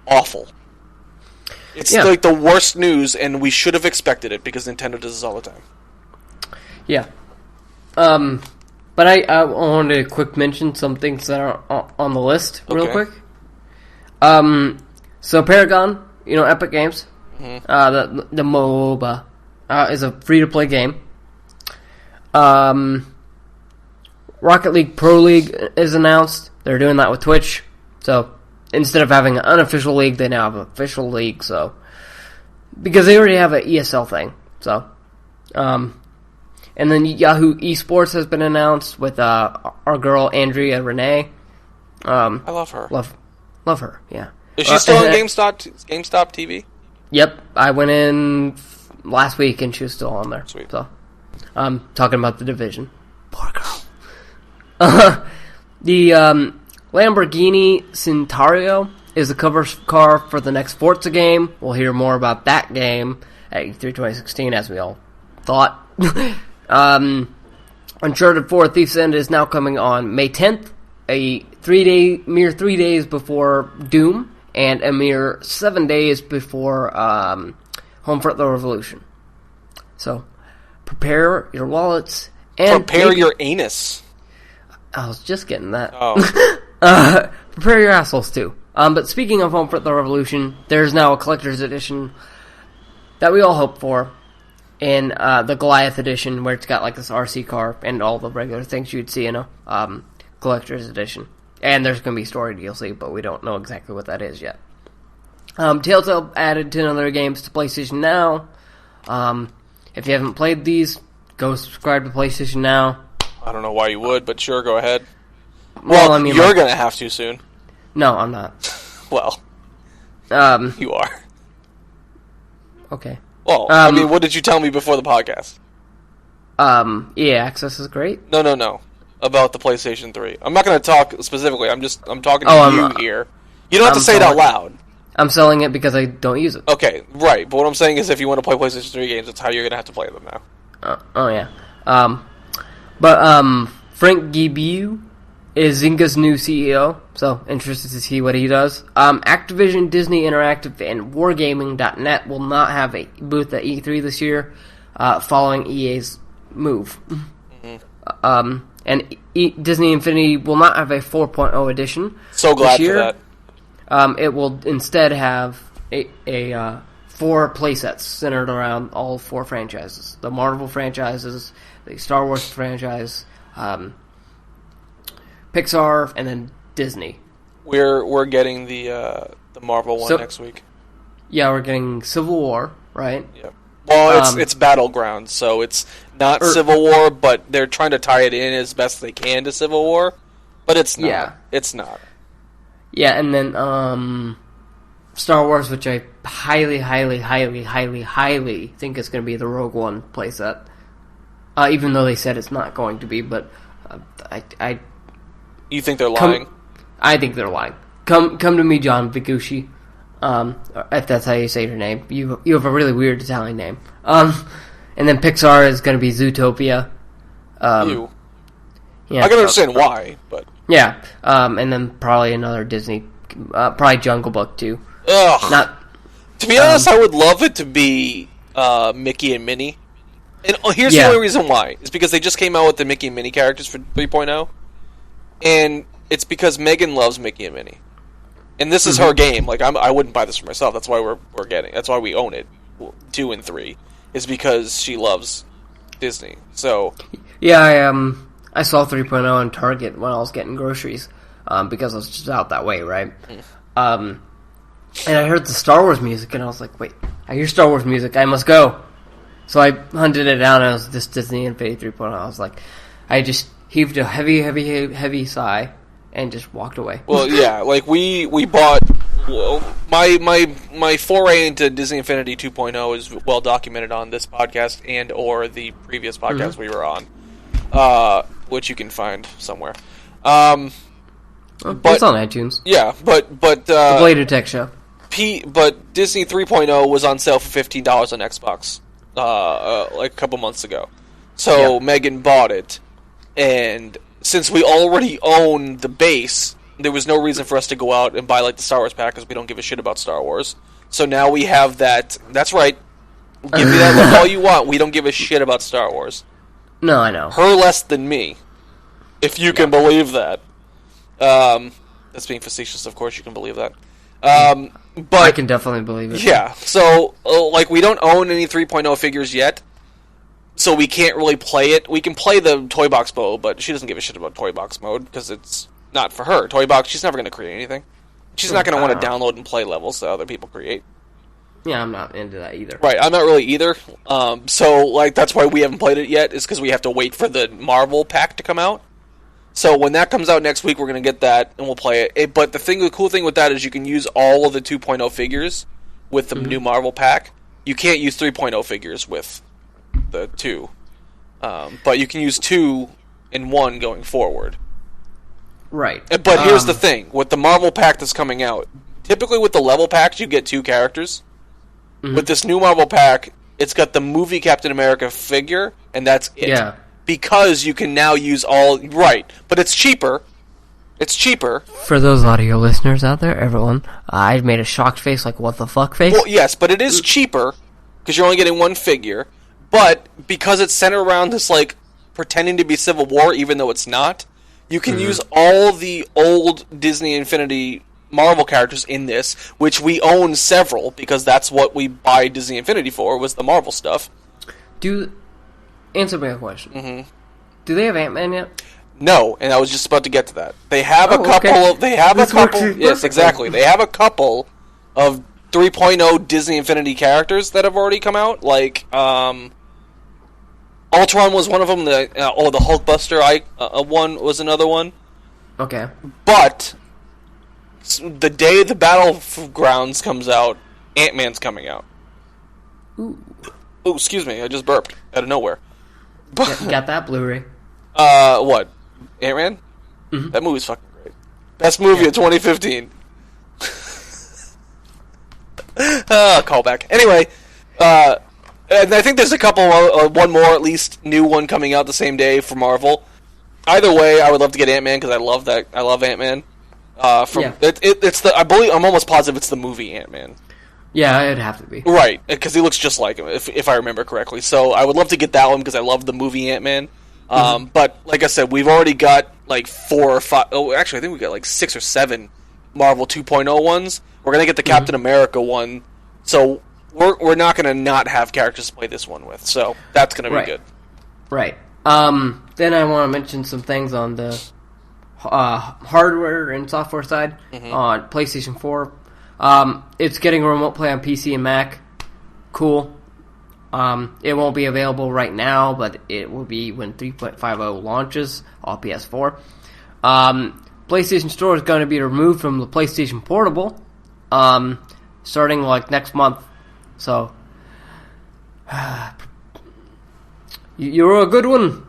awful. It's like the worst news, and we should have expected it because Nintendo does this all the time. Yeah. But I wanted to quick mention some things that are on the list real quick. So Paragon, Epic Games, the MOBA, is a free-to-play game. Rocket League Pro League is announced. They're doing that with Twitch. So instead of having an unofficial league, they now have an official league. So because they already have an ESL thing. So, and then Yahoo Esports has been announced with our girl Andrea Renee. I love her. Love her. Yeah. Is she still on GameStop TV? Yep, I went in last week and she was still on there. Sweet. So, talking about The Division. Poor girl. The Lamborghini Centauro is the cover car for the next Forza game. We'll hear more about that game at E3 2016, as we all thought. Uncharted 4: Thief's End is now coming on May 10th, mere 3 days before Doom, and a mere 7 days before Home Front the Revolution. So, prepare your wallets and prepare your anus. I was just getting that. Oh. prepare your assholes too. But speaking of Home for the Revolution, there's now a collector's edition that we all hope for, in the Goliath edition, where it's got like this RC car and all the regular things you'd see in a collector's edition. And there's going to be story DLC, but we don't know exactly what that is yet. Telltale added 10 other games to PlayStation Now. If you haven't played these, go subscribe to PlayStation Now. I don't know why you would, but sure, go ahead. Well, I mean, you're going to have to soon. No, I'm not. Well, you are. Okay. Well, I mean, what did you tell me before the podcast? EA Access is great. No. About the PlayStation 3. I'm not going to talk specifically. I'm talking to you here. You don't have to say it out loud. I'm selling it because I don't use it. Okay, right. But what I'm saying is if you want to play PlayStation 3 games, that's how you're going to have to play them now. Oh, yeah. But Frank Gibeau is Zynga's new CEO, so interested to see what he does. Activision, Disney Interactive, and Wargaming.net will not have a booth at E3 this year, following EA's move. Mm-hmm. And Disney Infinity will not have a 4.0 edition. So glad for that. It will instead have a 4 playsets centered around all 4 franchises. The Marvel franchises, the Star Wars franchise, Pixar, and then Disney. We're getting the Marvel one next week. Yeah, we're getting Civil War, right? Yeah. Well, it's Battlegrounds, so it's not Civil War, but they're trying to tie it in as best they can to Civil War. But it's not. Yeah. It's not. Yeah, and then Star Wars, which I highly think is going to be the Rogue One playset. Even though they said it's not going to be, but I You think they're lying? I think they're lying. Come to me, John Vigucci. If that's how you say your name. You have a really weird Italian name. And then Pixar is going to be Zootopia. Yeah, I can understand why, but... Yeah, and then probably another Disney... probably Jungle Book, too. Ugh. To be honest, I would love it to be Mickey and Minnie. And here's the only reason why. It's because they just came out with the Mickey and Minnie characters for 3.0. And it's because Megan loves Mickey and Minnie. And this is her game. Like, I wouldn't buy this for myself. That's why we're getting. That's why we own it. 2 and 3 is because she loves Disney. So yeah, I saw 3.0 in Target when I was getting groceries because I was just out that way, right? And I heard the Star Wars music, and I was like, "Wait, I hear Star Wars music. I must go." So I hunted it down, and it was this Disney Infinity 3.0. I was like, I just heaved a heavy sigh. And just walked away. Well, yeah, like we bought. Well, my foray into Disney Infinity 2.0 is well documented on this podcast and or the previous podcast we were on, which you can find somewhere. But it's on iTunes. Yeah, but the Bladed Tech Show. But Disney 3.0 was on sale for $15 on Xbox, like a couple months ago. So Megan bought it, and since we already own the base, there was no reason for us to go out and buy like the Star Wars pack because we don't give a shit about Star Wars. So now we have that. That's right. Give me that look all you want. We don't give a shit about Star Wars. No, I know. Her less than me, if you can believe that. That's being facetious, of course. You can believe that. But I can definitely believe it. Yeah. So like we don't own any 3.0 figures yet. So we can't really play it. We can play the Toy Box mode, but she doesn't give a shit about Toy Box mode because it's not for her. Toy Box, she's never going to create anything. She's not going to want to download and play levels that other people create. Yeah, I'm not into that either. Right, I'm not really either. So like that's why we haven't played it yet, is because we have to wait for the Marvel pack to come out. So when that comes out next week, we're going to get that and we'll play it. But the cool thing with that is you can use all of the 2.0 figures with the new Marvel pack. You can't use 3.0 figures with the 2, but you can use 2 and 1 going forward. Right. But here's the thing: with the Marvel pack that's coming out, typically with the level packs you get 2 characters. With this new Marvel pack, it's got the movie Captain America figure, and that's it. Yeah. Because you can now use all right, but it's cheaper. It's cheaper. For those audio listeners out there, everyone, I made a shocked face, like what the fuck face. Well, yes, but it is cheaper because you're only getting 1 figure. But because it's centered around this, like, pretending to be Civil War, even though it's not, You can use all the old Disney Infinity Marvel characters in this, which we own several, because that's what we buy Disney Infinity for, was the Marvel stuff. Answer me a question. Mm-hmm. Do they have Ant-Man yet? No, and I was just about to get to that. They have a couple. Okay. They have a couple. Yes, exactly. They have a couple of 3.0 Disney Infinity characters that have already come out. Like, Ultron was one of them. The Hulkbuster one was another one. Okay. But the day the Battlegrounds comes out, Ant-Man's coming out. Ooh. Oh, excuse me. I just burped out of nowhere. Got that Blu-ray. What? Ant-Man? Mm-hmm. That movie's fucking great. Best movie of 2015. Callback. Anyway, and I think there's a couple, one more at least, new one coming out the same day for Marvel. Either way, I would love to get Ant-Man because I love Ant-Man. I'm almost positive it's the movie Ant-Man. Yeah, it'd have to be. Right, because he looks just like him, if I remember correctly. So I would love to get that one because I love the movie Ant-Man. But like I said, we've already got like 4 or 5. Oh, actually, I think we got like 6 or 7 Marvel 2.0 ones. We're gonna get the Captain America one, so we're not gonna not have characters to play this one with. So that's gonna be good. Right. Then I want to mention some things on the hardware and software side on PlayStation 4. It's getting a remote play on PC and Mac. Cool. It won't be available right now, but it will be when 3.50 launches on PS4. PlayStation Store is going to be removed from the PlayStation Portable, starting like next month. So, you're a good one.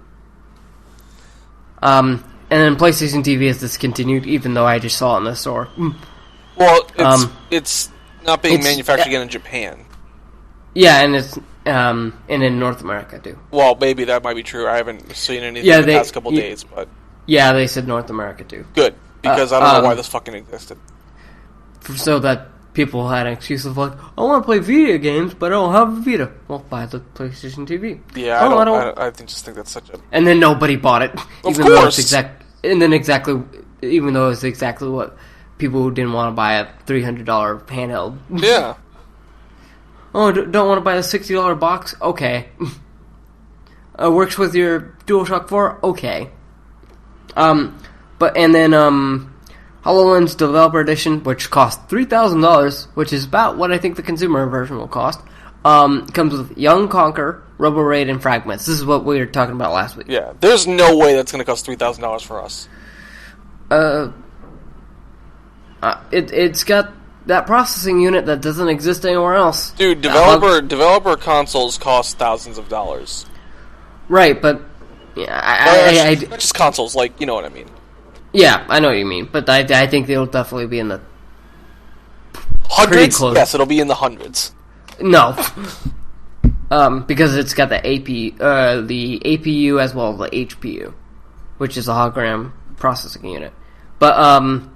And then PlayStation TV is discontinued, even though I just saw it in the store. Well, it's not being manufactured again in Japan. Yeah, and it's and in North America too. Well, maybe that might be true. I haven't seen anything in the past couple days, but yeah, they said North America too. Good, because I don't know why this fucking existed. So that people had an excuse of like, I want to play video games, but I don't have a Vita. Well, buy the PlayStation TV. Yeah, I just think that's such a. And then nobody bought it, even though it's even though it's exactly what people who didn't want to buy a $300 handheld. Yeah. Oh, don't want to buy the $60 box? Okay. Works with your DualShock 4? Okay. And then HoloLens Developer Edition, which costs $3,000, which is about what I think the consumer version will cost, comes with Young Conquer, Robo Raid, and Fragments. This is what we were talking about last week. Yeah, there's no way that's going to cost $3,000 for us. It's got that processing unit that doesn't exist anywhere else. Dude, developer consoles cost thousands of dollars. Right, but yeah, not just consoles, like, you know what I mean. Yeah, I know what you mean, but I think they'll definitely be in the hundreds. Yes, it'll be in the hundreds. No, because it's got the APU as well as the HPU, which is a hologram processing unit. But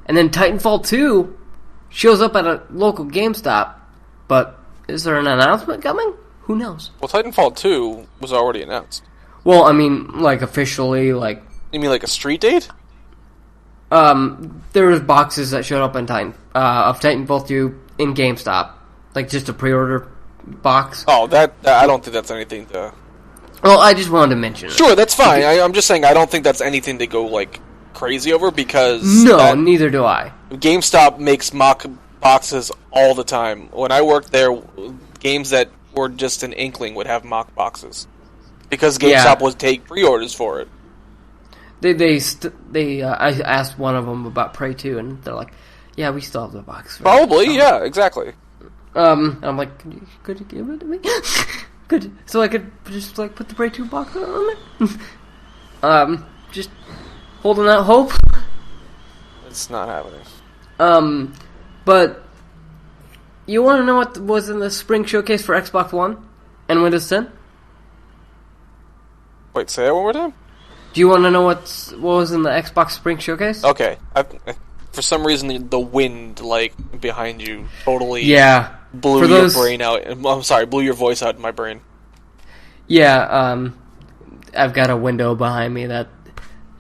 and then Titanfall 2 shows up at a local GameStop, but is there an announcement coming? Who knows? Well, Titanfall 2 was already announced. Well, I mean, like, officially, like... You mean like a street date? There was boxes that showed up in of Titanfall 2 in GameStop. Like, just a pre-order box. Oh, I don't think that's anything to... Well, I just wanted to mention it. Sure, that's fine. I'm just saying I don't think that's anything to go, like, crazy over, because... No, neither do I. GameStop makes mock boxes all the time. When I worked there, games that were just an inkling would have mock boxes. Because GameStop would take pre-orders for it. I asked one of them about Prey 2, and they're like, yeah, we still have the box. Probably, yeah, exactly. And I'm like, could you give it to me? So I could just, like, put the Prey 2 box on it? Just holding out hope. It's not happening. But you want to know what was in the spring showcase for Xbox One and Windows 10? Wait, say that one more time? Do you want to know what was in the Xbox Spring Showcase? Okay. For some reason, the wind, like, behind you totally blew your brain out. I'm sorry, blew your voice out in my brain. Yeah, I've got a window behind me that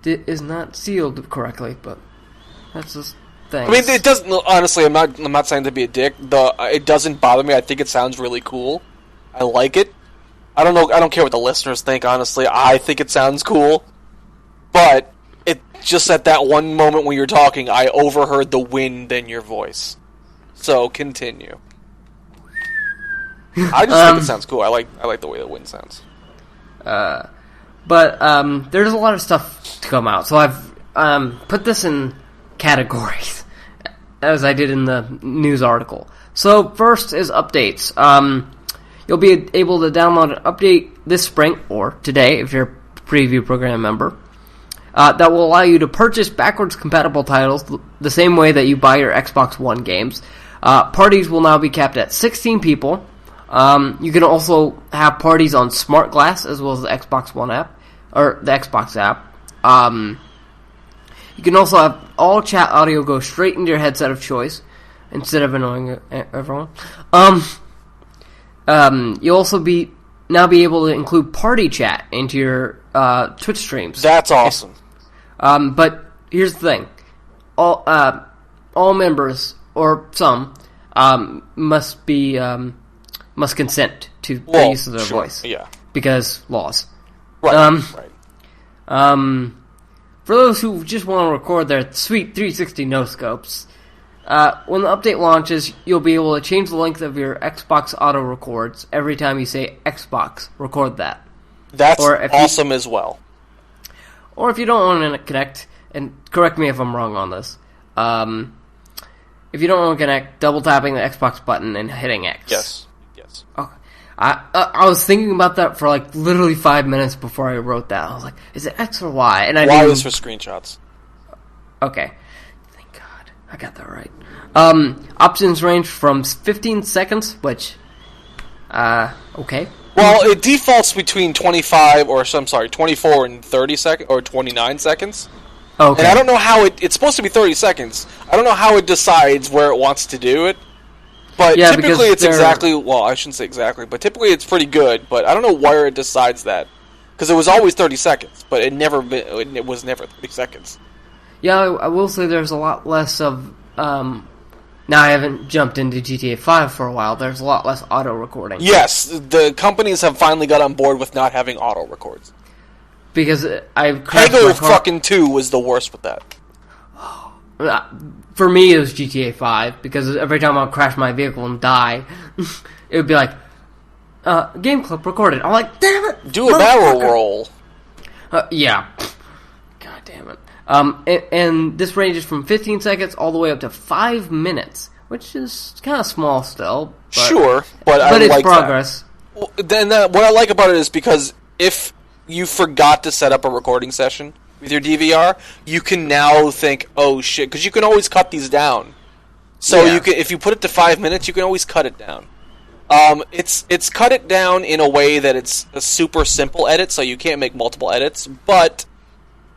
is not sealed correctly, but that's just thing. I mean, it doesn't. Honestly, I'm not saying to be a dick. It doesn't bother me. I think it sounds really cool. I like it. I don't know. I don't care what the listeners think. Honestly, I think it sounds cool. But it just at that one moment when you're talking, I overheard the wind in your voice. So continue. I just think it sounds cool. I like the way the wind sounds. But there's a lot of stuff to come out, so I've put this in categories, as I did in the news article. So first is updates. You'll be able to download an update this spring, or today, if you're a preview program member, that will allow you to purchase backwards compatible titles the same way that you buy your Xbox One games. Parties will now be capped at 16 people. You can also have parties on Smart Glass as well as the Xbox One app, or the Xbox app. You can also have all chat audio go straight into your headset of choice instead of annoying everyone. You'll also now be able to include party chat into your Twitch streams. That's awesome. But here's the thing: all members, or some, must consent to the use of their voice. Yeah. Because laws. Right. Right. For those who just want to record their sweet 360 no-scopes, when the update launches, you'll be able to change the length of your Xbox auto records every time you say Xbox. Record that. That's awesome as well. Or if you don't want to connect, and correct me if I'm wrong on this, if you don't want to connect, double tapping the Xbox button and hitting X. Yes. Okay. I was thinking about that for like literally 5 minutes before I wrote that. I was like, is it X or Y? And Y is for screenshots. Okay. Thank God. I got that right. Options range from 15 seconds, which, okay. Well, it defaults between 24 and 30 seconds, or 29 seconds. Okay. And I don't know how it's supposed to be 30 seconds. I don't know how it decides where it wants to do it. But yeah, typically it's exactly, well, I shouldn't say exactly, but typically it's pretty good, but I don't know where it decides that. Because it was always 30 seconds, but it was never 30 seconds. Yeah, I will say there's a lot less of, now I haven't jumped into GTA 5 for a while, there's a lot less auto recording. Yes, the companies have finally got on board with not having auto records. Because Halo fucking 2 was the worst with that. For me, it was GTA 5, because every time I would crash my vehicle and die, it would be like, game clip recorded. I'm like, damn it! Do a barrel roll. Yeah. God damn it. And this ranges from 15 seconds all the way up to 5 minutes, which is kind of small still. But, sure, but I it's like progress. That. Well, then what I like about it is because if you forgot to set up a recording session with your DVR, you can now think, oh shit, because you can always cut these down. So you can, if you put it to 5 minutes, you can always cut it down. It's cut it down in a way that it's a super simple edit, so you can't make multiple edits. But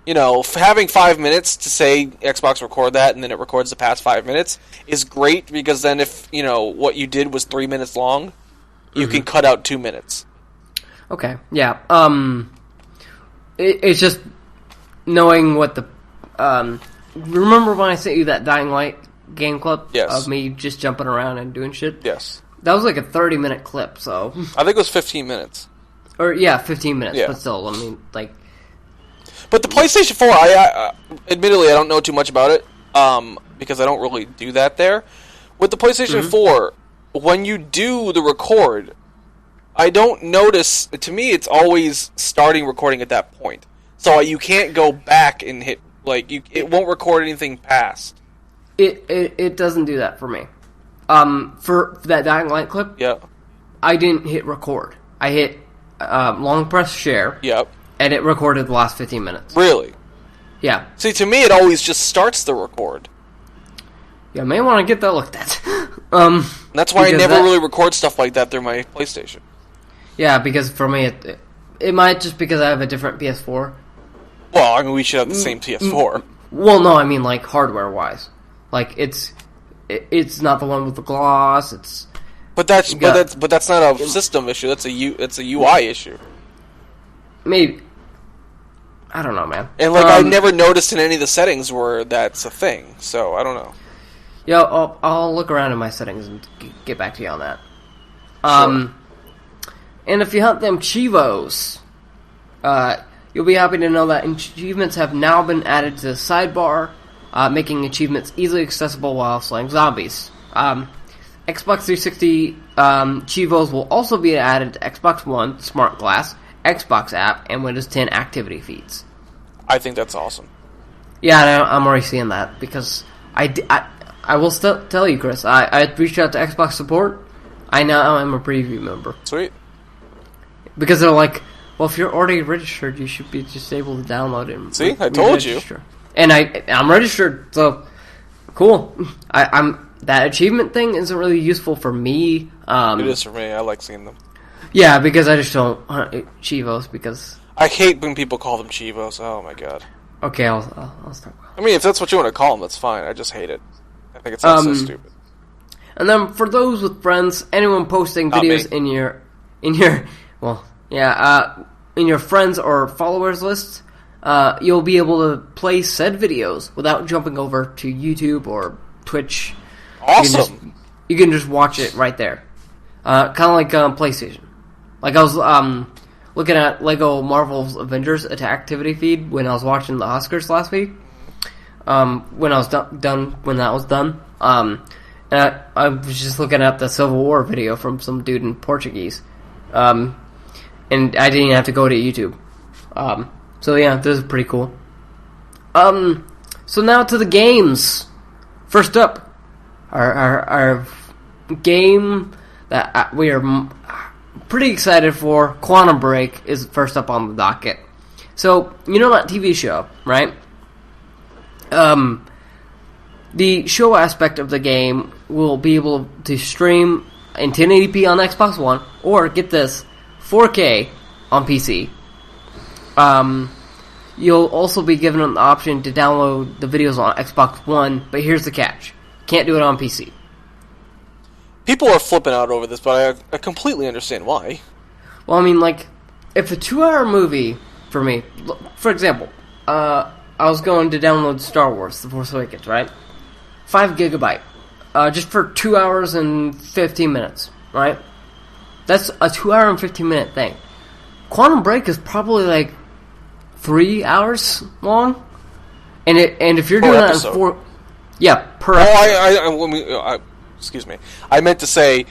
you know, having 5 minutes to say Xbox record that, and then it records the past 5 minutes is great, because then if you know what you did was 3 minutes long, you can cut out 2 minutes. Okay, yeah. It's just knowing what the remember when I sent you that Dying Light game clip of me just jumping around and doing shit? Yes. That was like a 30-minute clip, so I think it was 15 minutes. Or 15 minutes, but still, I mean, like. But the PlayStation 4, I admittedly I don't know too much about it, because I don't really do that there. With the PlayStation 4, when you do the record, I don't notice. To me, it's always starting recording at that point. So you can't go back and hit, like, it won't record anything past. It doesn't do that for me. For that Dying Light clip, I didn't hit record. I hit long press share. Yep. And it recorded the last 15 minutes. Really? Yeah. See, to me, it always just starts the record. Yeah, I may want to get that looked at. That's why I never really record stuff like that through my PlayStation. Yeah, because for me, it might just because I have a different PS4. Well, I mean, we should have the same PS4. Well, no, I mean, like, hardware-wise. Like, it's not the one with the gloss, it's... But that's not a system issue, it's a UI issue. Maybe. I don't know, man. And like I never noticed in any of the settings where that's a thing. So I don't know. Yeah, I'll look around in my settings and get back to you on that. Sure. And if you hunt them Chivos, you'll be happy to know that achievements have now been added to the sidebar, making achievements easily accessible while slaying zombies. Xbox 360 Chivos will also be added to Xbox One, Smart Glass, Xbox app, and Windows 10 activity feeds. I think that's awesome. Yeah, I'm already seeing that, because I will still tell you, Chris, I reached out to Xbox support. I now am a preview member. Sweet. Because they're like, well, if you're already registered, you should be just able to download it. See, I told you. And I'm registered, so cool. I'm that achievement thing isn't really useful for me. It is for me. I like seeing them. Yeah, because I just don't hunt Chivos, because I hate when people call them Chivos. Oh my god. Okay, I'll stop. I mean, if that's what you want to call them, that's fine. I just hate it. I think it sounds so stupid. And then for those with friends, anyone posting videos in your in your friends or followers list, you'll be able to play said videos without jumping over to YouTube or Twitch. Awesome. You can just watch it right there. Kind of like PlayStation. Like I was looking at Lego Marvel's Avengers Activity feed when I was watching the Oscars last week. When I was when that was done. And I was just looking at the Civil War video from some dude in Portuguese. And I didn't even have to go to YouTube. So yeah, this is pretty cool. So now to the games. First up, our game that we are pretty excited for, Quantum Break, is first up on the docket. So, you know that TV show, right? The show aspect of the game will be able to stream in 1080p on Xbox One, or, get this, 4K on PC. You'll also be given an option to download the videos on Xbox One, but here's the catch. Can't do it on PC. People are flipping out over this, but I completely understand why. Well, I mean, like, if a 2-hour movie, for me, for example, I was going to download Star Wars, The Force Awakens, right? 5 gigabyte. Just for 2 hours and 15 minutes, right? That's a 2 hour and 15 minute thing. Quantum Break is probably like 3 hours long. And if you're doing that in 4... Yeah, per episode. Excuse me. I meant to say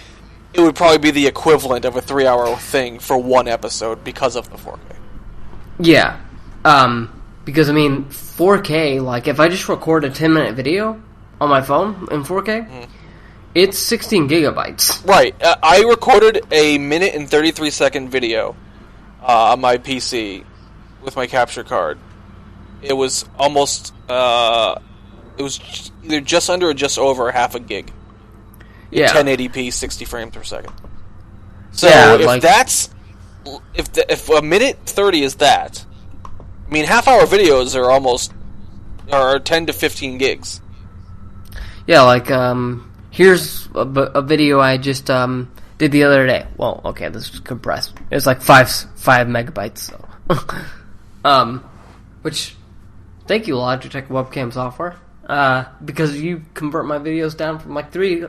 it would probably be the equivalent of a 3-hour thing for one episode because of the 4K. Yeah. Because, I mean, 4K, like, if I just record a 10-minute video on my phone in 4K, it's 16 gigabytes. Right. I recorded a 1 and 33-second video on my PC with my capture card. It was almost... it was either just under or just over half a gig. Yeah. 1080p, 60 frames per second. So yeah, if that's... If a 1:30 is that... I mean, half-hour videos are 10 to 15 gigs. Yeah, like, here's a video I just did the other day. Well, okay, this is compressed. It's like 5 megabytes. So. Which, thank you, Logitech webcam software. Because you convert my videos down from like 30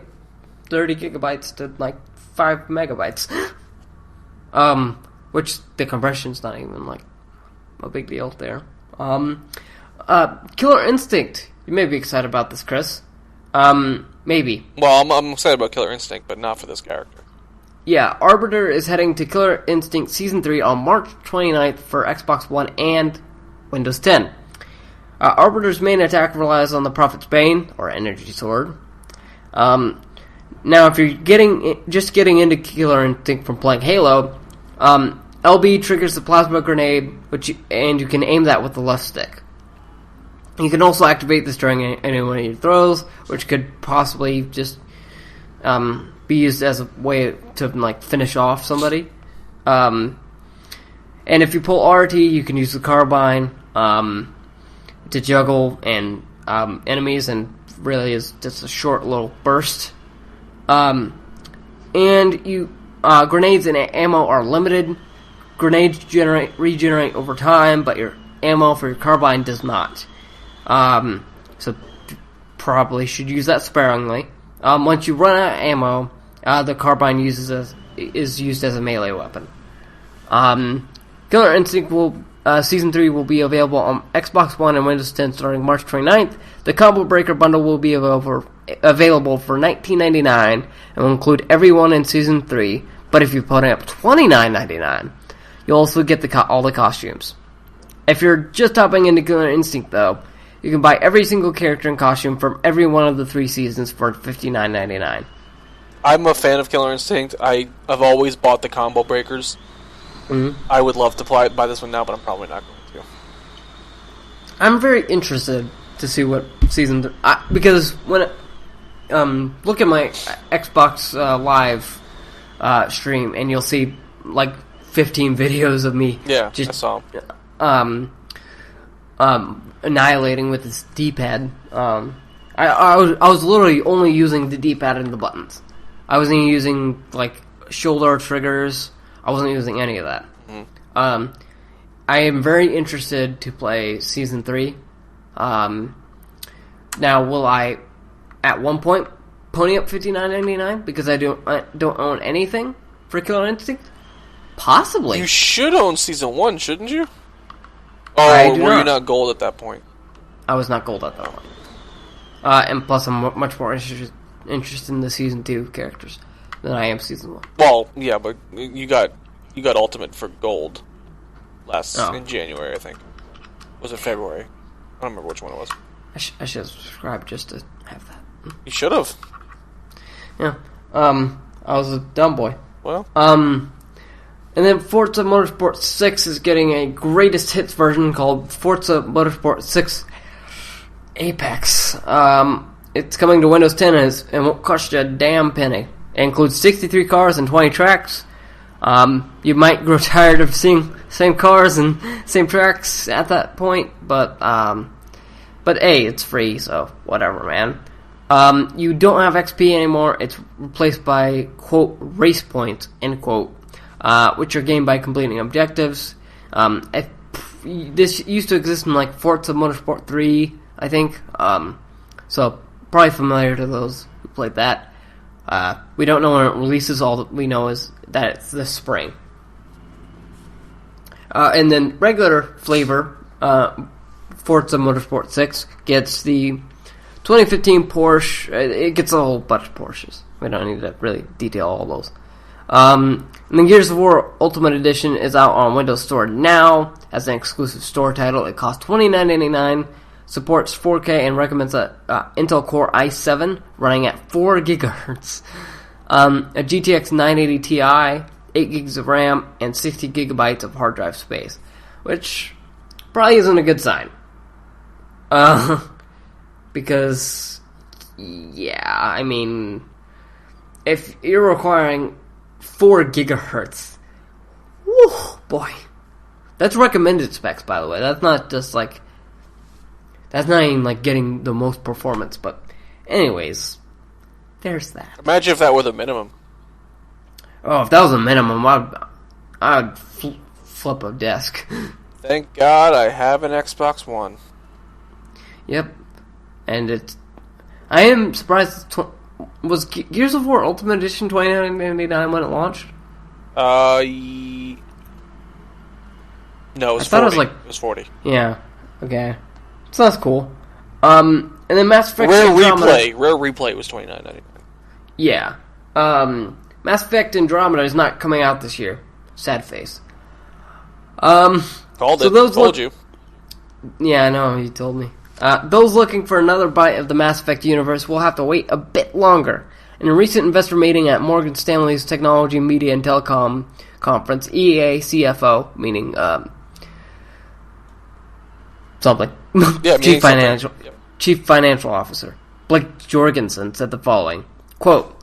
gigabytes to like 5 megabytes. Which the compression's not even like a big deal there. Killer Instinct. You may be excited about this, Chris. Maybe. Well, I'm excited about Killer Instinct, but not for this character. Yeah, Arbiter is heading to Killer Instinct Season 3 on March 29th for Xbox One and Windows 10. Arbiter's main attack relies on the Prophet's Bane, or Energy Sword. Now, if you're just getting into Killer Instinct from playing Halo, LB triggers the plasma grenade, and you can aim that with the left stick. You can also activate this during any one of your throws, which could possibly just be used as a way to like finish off somebody. And if you pull RT, you can use the carbine to juggle and enemies, and really is just a short little burst. And grenades and ammo are limited. Grenades regenerate over time, but your ammo for your carbine does not. So probably should use that sparingly. Once you run out of ammo, the carbine is used as a melee weapon. Killer Instinct Season 3 will be available on Xbox One and Windows 10 starting March 29th. The Combo Breaker bundle will be available for $19.99 and will include everyone in Season 3. But if you put up $29.99, you'll also get all the costumes. If you're just hopping into Killer Instinct, though, you can buy every single character and costume from every one of the 3 seasons for $59.99. I'm a fan of Killer Instinct. I've always bought the combo breakers. Mm-hmm. I would love to buy this one now, but I'm probably not going to. I'm very interested to see what season... because when... look at my Xbox Live stream, and you'll see, like, 15 videos of me... Yeah, just, I saw them. Annihilating with this D-pad. I was literally only using the D-pad and the buttons. I wasn't using, like, shoulder triggers. I wasn't using any of that. Mm-hmm. I am very interested to play Season 3. Now, will I, at one point, pony up $59.99 because I don't own anything for Killer Instinct? Possibly. You should own Season 1, shouldn't you? Oh, were you not gold at that point? I was not gold at that point. And plus, I'm much more interested in the Season 2 characters than I am Season 1. Well, yeah, but you got Ultimate for gold in January, I think. Was it February? I don't remember which one it was. I should have subscribed just to have that. You should have. Yeah. I was a dumb boy. Well. And then Forza Motorsport 6 is getting a greatest hits version called Forza Motorsport 6 Apex. It's coming to Windows 10 and won't cost you a damn penny. It includes 63 cars and 20 tracks. You might grow tired of seeing same cars and same tracks at that point, but hey, it's free, so whatever, man. You don't have XP anymore. It's replaced by, quote, race points, end quote, which are gained by completing objectives. This used to exist in, like, Forza Motorsport 3, I think. So, probably familiar to those who played that. We don't know when it releases. All that we know is that it's this spring. And then regular flavor, Forza Motorsport 6 gets the 2015 Porsche. It gets a whole bunch of Porsches. We don't need to really detail all those. And then Gears of War Ultimate Edition is out on Windows Store now as an exclusive store title. It costs $29.99. Supports 4K and recommends a Intel Core i7 running at 4 GHz, a GTX 980 Ti, 8 gigs of RAM, and 60 gigabytes of hard drive space, which probably isn't a good sign. Because, yeah, I mean, if you're requiring 4 gigahertz, whew, boy, that's recommended specs, by the way. That's not just like... That's not even, like, getting the most performance, but anyways, there's that. Imagine if that were the minimum. Oh, if that was a minimum, I'd flip a desk. Thank God I have an Xbox One. Yep. And I am surprised... Was Gears of War Ultimate Edition $29.99 when it launched? No, it was 40. It was 40. Yeah, okay. So that's cool. And then Mass Effect Rare Replay was $29.99. Yeah. Mass Effect Andromeda is not coming out this year. Sad face. Told you. Yeah, I know, you told me. Those looking for another bite of the Mass Effect universe will have to wait a bit longer. In a recent investor meeting at Morgan Stanley's Technology, Media, and Telecom conference, EA CFO, meaning something. Yeah, Chief Financial Officer Blake Jorgensen said the following, quote,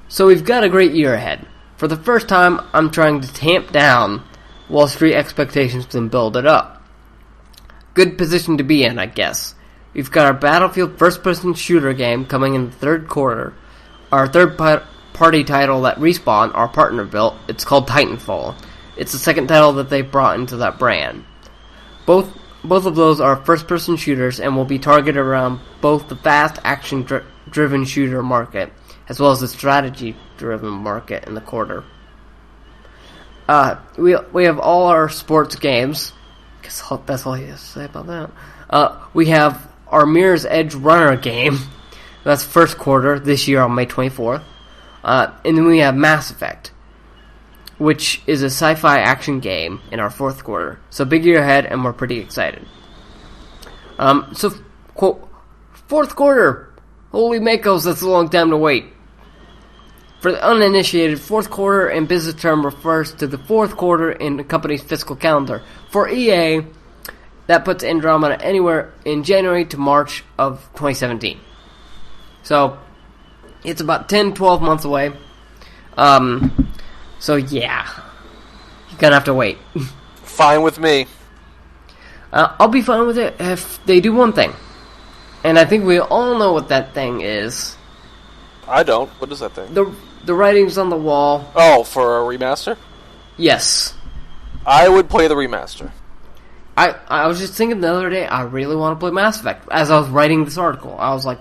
"So we've got a great year ahead. For the first time, I'm trying to tamp down Wall Street expectations and build it up. Good position to be in, I guess. We've got our Battlefield first-person shooter game coming in the third quarter. Our third-party title that Respawn, our partner, built. It's called Titanfall. It's the second title that they brought into that brand. Both both of those are first-person shooters and will be targeted around both the fast action-driven shooter market as well as the strategy-driven market in the quarter. We have all our sports games. Guess that's all he has to say about that. We have our Mirror's Edge Runner game. That's first quarter this year on May 24th. And then we have Mass Effect, which is a sci-fi action game in our fourth quarter. So big year ahead, and we're pretty excited. So, quote, fourth quarter. Holy Makos, that's a long time to wait. For the uninitiated, fourth quarter in business term refers to the fourth quarter in the company's fiscal calendar. For EA, that puts Andromeda anywhere in January to March of 2017. So, it's about 10, 12 months away. So yeah, you're gonna have to wait. Fine with me. I'll be fine with it if they do one thing. And I think we all know what that thing is. I don't. What is that thing? The writing's on the wall. Oh, for a remaster? Yes. I would play the remaster. I was just thinking the other day, I really want to play Mass Effect. As I was writing this article, I was like,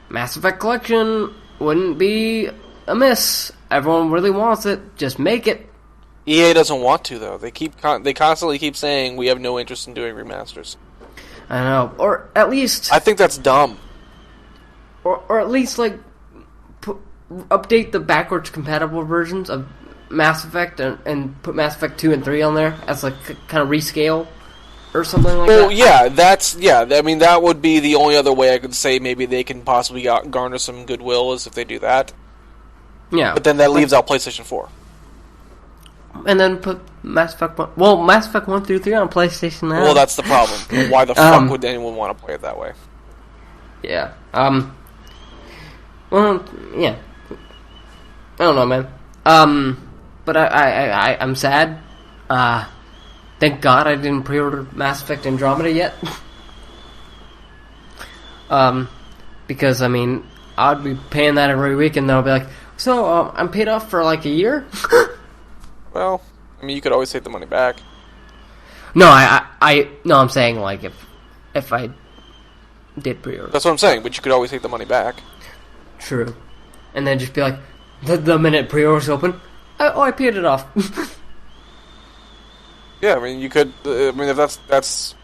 Mass Effect Collection wouldn't be amiss. Everyone really wants it. Just make it. EA doesn't want to, though. They constantly keep saying we have no interest in doing remasters. I know, or at least I think that's dumb. Or at least update the backwards compatible versions of Mass Effect and put Mass Effect 2 and 3 on there as kind of rescale or something like that. Well, yeah. I mean, that would be the only other way I could say maybe they can possibly garner some goodwill is if they do that. Yeah. But then that leaves out PlayStation 4. And then put Mass Effect 1... Well, Mass Effect 1 through 3 on PlayStation now. Well, that's the problem. Why the fuck would anyone want to play it that way? Yeah. Well, yeah. I don't know, man. But I'm sad. Thank God I didn't pre-order Mass Effect Andromeda yet. Because, I mean, I'd be paying that every week and they'll be like, so, I'm paid off for a year? Well, I mean, you could always take the money back. No, I'm saying, if I did pre-order. That's what I'm saying, but you could always take the money back. True. And then just be like, the minute pre-order's open, I paid it off. Yeah, I mean, you could, if that's,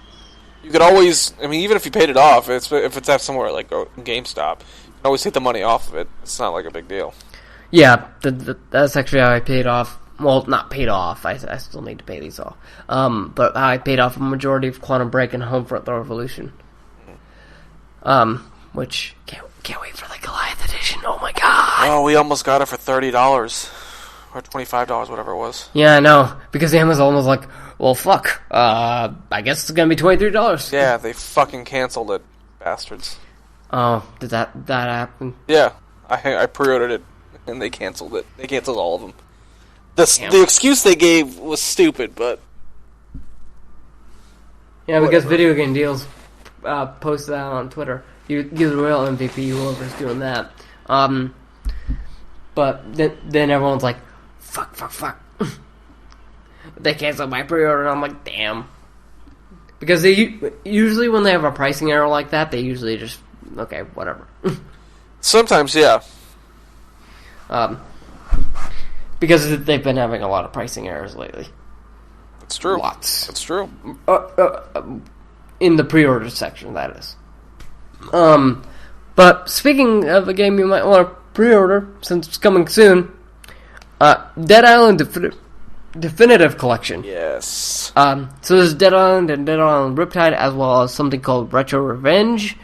you could always, I mean, even if you paid it off, if it's at somewhere like a GameStop, you can always take the money off of it. It's not like a big deal. Yeah, that's actually how I paid off. Well, not paid off. I still need to pay these off. But I paid off a majority of Quantum Break and Homefront: The Revolution. Which can't wait for the Goliath edition. Oh my god! Oh, we almost got it for $30 or $25, whatever it was. Yeah, I know, because Amazon was like, "Well, fuck. I guess it's gonna be $23." Yeah, they fucking canceled it, bastards. Oh, did that happen? Yeah, I pre-ordered it and they canceled it. They canceled all of them. The excuse they gave was stupid, but yeah, because Video Game Deals posted that on Twitter. You're the real MVP, whoever's doing that. But then everyone's like, fuck. They canceled my pre-order, and I'm like, damn. Because they usually when they have a pricing error like that, they usually just, okay, whatever. Sometimes, yeah. Because they've been having a lot of pricing errors lately. It's true. Lots. It's true. In the pre-order section, that is. But speaking of a game you might want to pre-order, since it's coming soon, Dead Island Definitive Collection. Yes. So there's Dead Island and Dead Island Riptide, as well as something called Retro Revenge,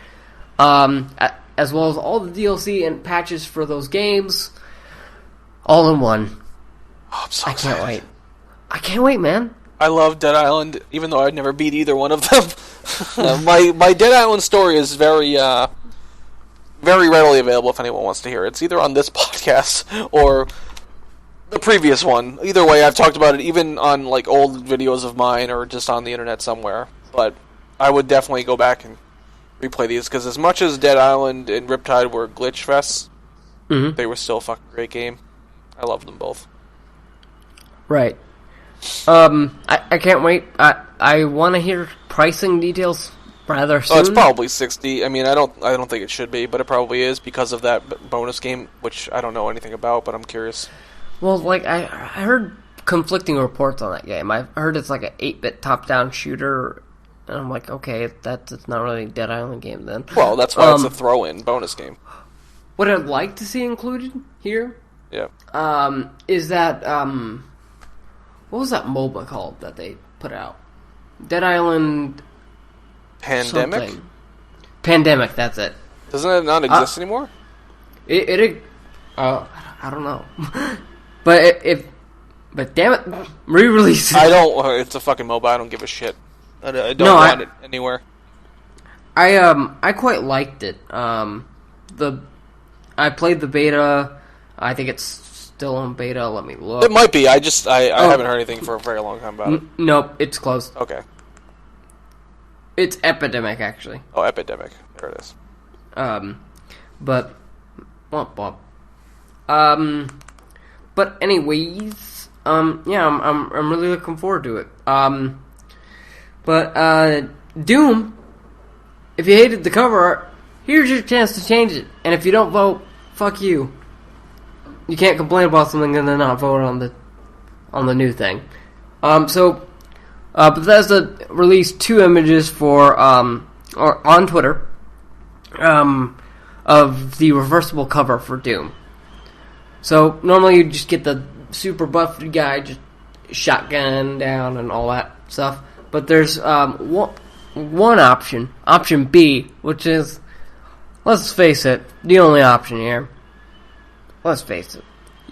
as well as all the DLC and patches for those games, all in one. Oh, I'm so excited. I can't wait, man. I love Dead Island, even though I'd never beat either one of them. My Dead Island story is very readily available if anyone wants to hear it. It's either on this podcast or the previous one. Either way, I've talked about it even on old videos of mine or just on the internet somewhere. But I would definitely go back and replay these, because as much as Dead Island and Riptide were glitch fests, they were still a fucking great game. I loved them both. Right. I can't wait. I want to hear pricing details rather soon. Oh, it's probably $60. I mean, I don't think it should be, but it probably is because of that bonus game, which I don't know anything about, but I'm curious. Well, like I heard conflicting reports on that game. I heard it's like an 8-bit top-down shooter, and I'm like, okay, that's not really a Dead Island game then. Well, that's why it's a throw-in bonus game. What I'd like to see included here, yeah, is that what was that MOBA called that they put out? Dead Island Pandemic. Something. Pandemic. That's it. Doesn't it not exist anymore? I don't know, but damn it, re-release it. I don't. It's a fucking MOBA. I don't give a shit. I don't want it anywhere. I quite liked it. I played the beta. I think it's still in beta. Let me look. It might be. I haven't heard anything for a very long time about it. Nope, it's closed. Okay. It's Epidemic, actually. Oh, Epidemic. There it is. But womp womp. But anyways, yeah, I'm really looking forward to it. But Doom, if you hated the cover art, here's your chance to change it. And if you don't vote, fuck you. You can't complain about something and then not vote on the new thing. So Bethesda released 2 images on Twitter of the reversible cover for Doom. So normally you just get the super buffed guy just shotgun down and all that stuff. But there's one option B, which is, let's face it, the only option here. Let's face it.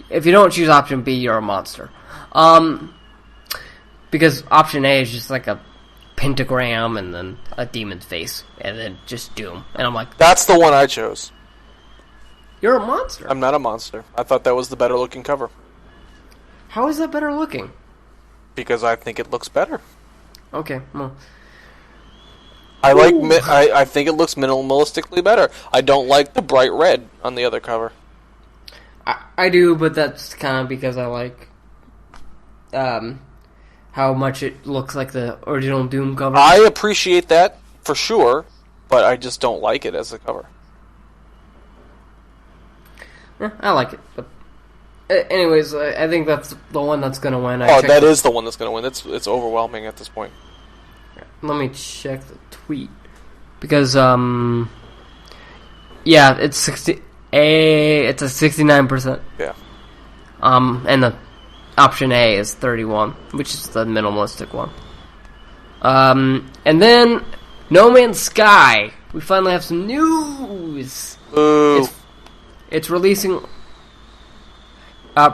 If you don't choose option B, you're a monster. Because option A is just like a pentagram and then a demon's face and then just Doom. And I'm like, that's the one I chose. You're a monster. I'm not a monster. I thought that was the better looking cover. How is that better looking? Because I think it looks better. Okay, well. I think it looks minimalistically better. I don't like the bright red on the other cover. I do, but that's kind of because I like how much it looks like the original Doom cover. I appreciate that for sure, but I just don't like it as a cover. Yeah, I like it. But anyways, I think that's the one that's going to win. That is the one that's going to win. It's overwhelming at this point. Let me check the tweet. Because, yeah, it's it's a 69%. Yeah. And the option A is 31, which is the minimalistic one. And then No Man's Sky. We finally have some news. Boo. It's releasing.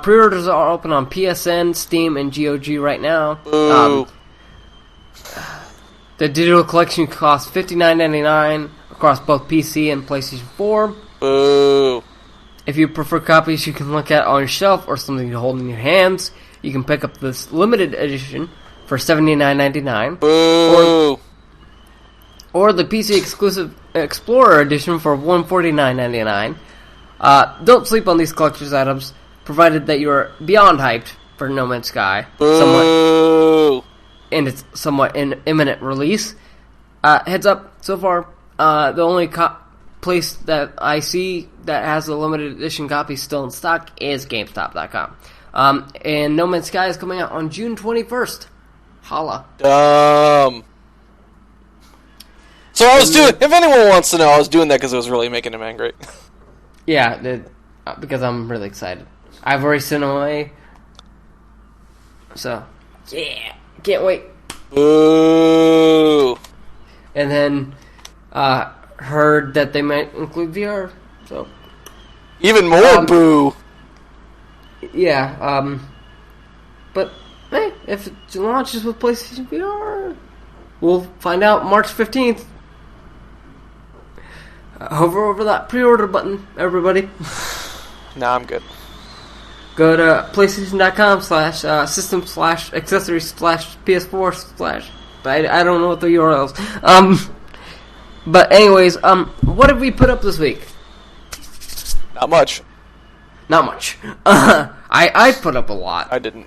Pre-orders are open on PSN, Steam, and GOG right now. Boo. The digital collection costs $59.99 across both PC and PlayStation 4. Boo. If you prefer copies you can look at on your shelf or something you hold in your hands, you can pick up this limited edition for $79.99. Boo. Or the PC exclusive Explorer edition for $149.99. Don't sleep on these collector's items, provided that you are beyond hyped for No Man's Sky. Boo. And it's somewhat in imminent release. Heads up, so far, the only place that I see that has a limited edition copy still in stock is GameStop.com. And No Man's Sky is coming out on June 21st. Holla. So I was doing, if anyone wants to know, I was doing that because it was really making him angry. Yeah, because I'm really excited. I've already sent them away. So, yeah. Can't wait. Boo. And then, heard that they might include VR, so. Even more boo. Yeah, but, hey, if it launches with PlayStation VR, we'll find out March 15th. Hover over that pre-order button, everybody. Nah, I'm good. Go to PlayStation.com/system/accessories/PS4/ I don't know what the URLs. But anyways, what have we put up this week? Not much. Not much. I put up a lot. I didn't.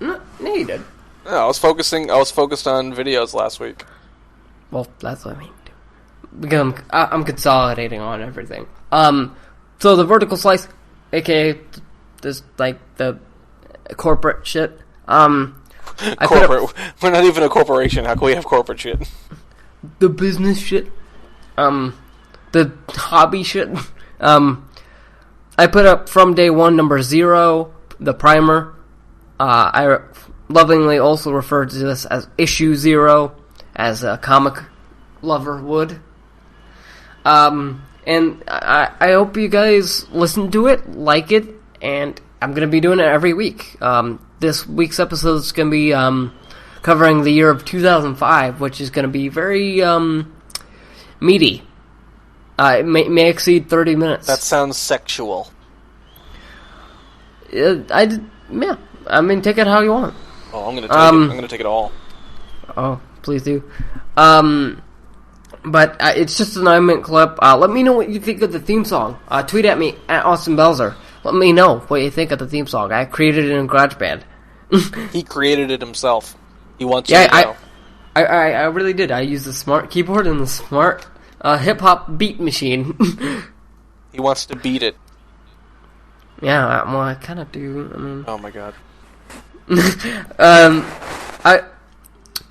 No, you did. No, I was focused on videos last week. Well, that's what I mean. Because I'm consolidating on everything. So the Vertical Slice, aka this like the corporate shit. Corporate. We're not even a corporation. How can we have corporate shit? The business shit. The hobby shit. I put up From Day One number 0, the primer. I lovingly also refer to this as issue 0, as a comic lover would. And I hope you guys listen to it, like it, and I'm going to be doing it every week. This week's episode is going to be covering the year of 2005, which is going to be very meaty. It may exceed 30 minutes. That sounds sexual. Yeah. I mean, take it how you want. Oh, I'm going to take it. I'm going to take it all. Oh, please do. But it's just a 9-minute clip. Let me know what you think of the theme song. Tweet at me, at Austin Belzer. Let me know what you think of the theme song. I created it in GarageBand. He created it himself. He wants you to know. I really did. I used the smart keyboard and the smart hip-hop beat machine. He wants to beat it. Yeah, well, I kind of do. I mean... Oh, my God.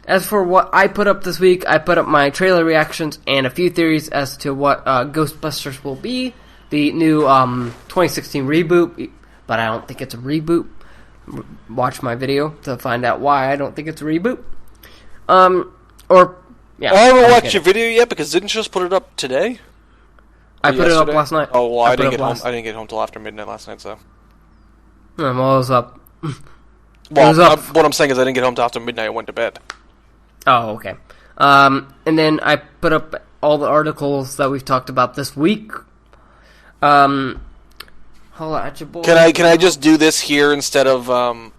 As for what I put up this week, I put up my trailer reactions and a few theories as to what Ghostbusters will be. The new 2016 reboot, but I don't think it's a reboot. Watch my video to find out why I don't think it's a reboot. I haven't watched your video yet because didn't you just put it up today? I put it up last night. Oh, well, I didn't get home. I didn't get home till after midnight last night, so. Well, it was up. Well, what I'm saying is I didn't get home till after midnight. I went to bed. Oh, okay. And then I put up all the articles that we've talked about this week. Hold on, at your boy. Can I just do this here instead of on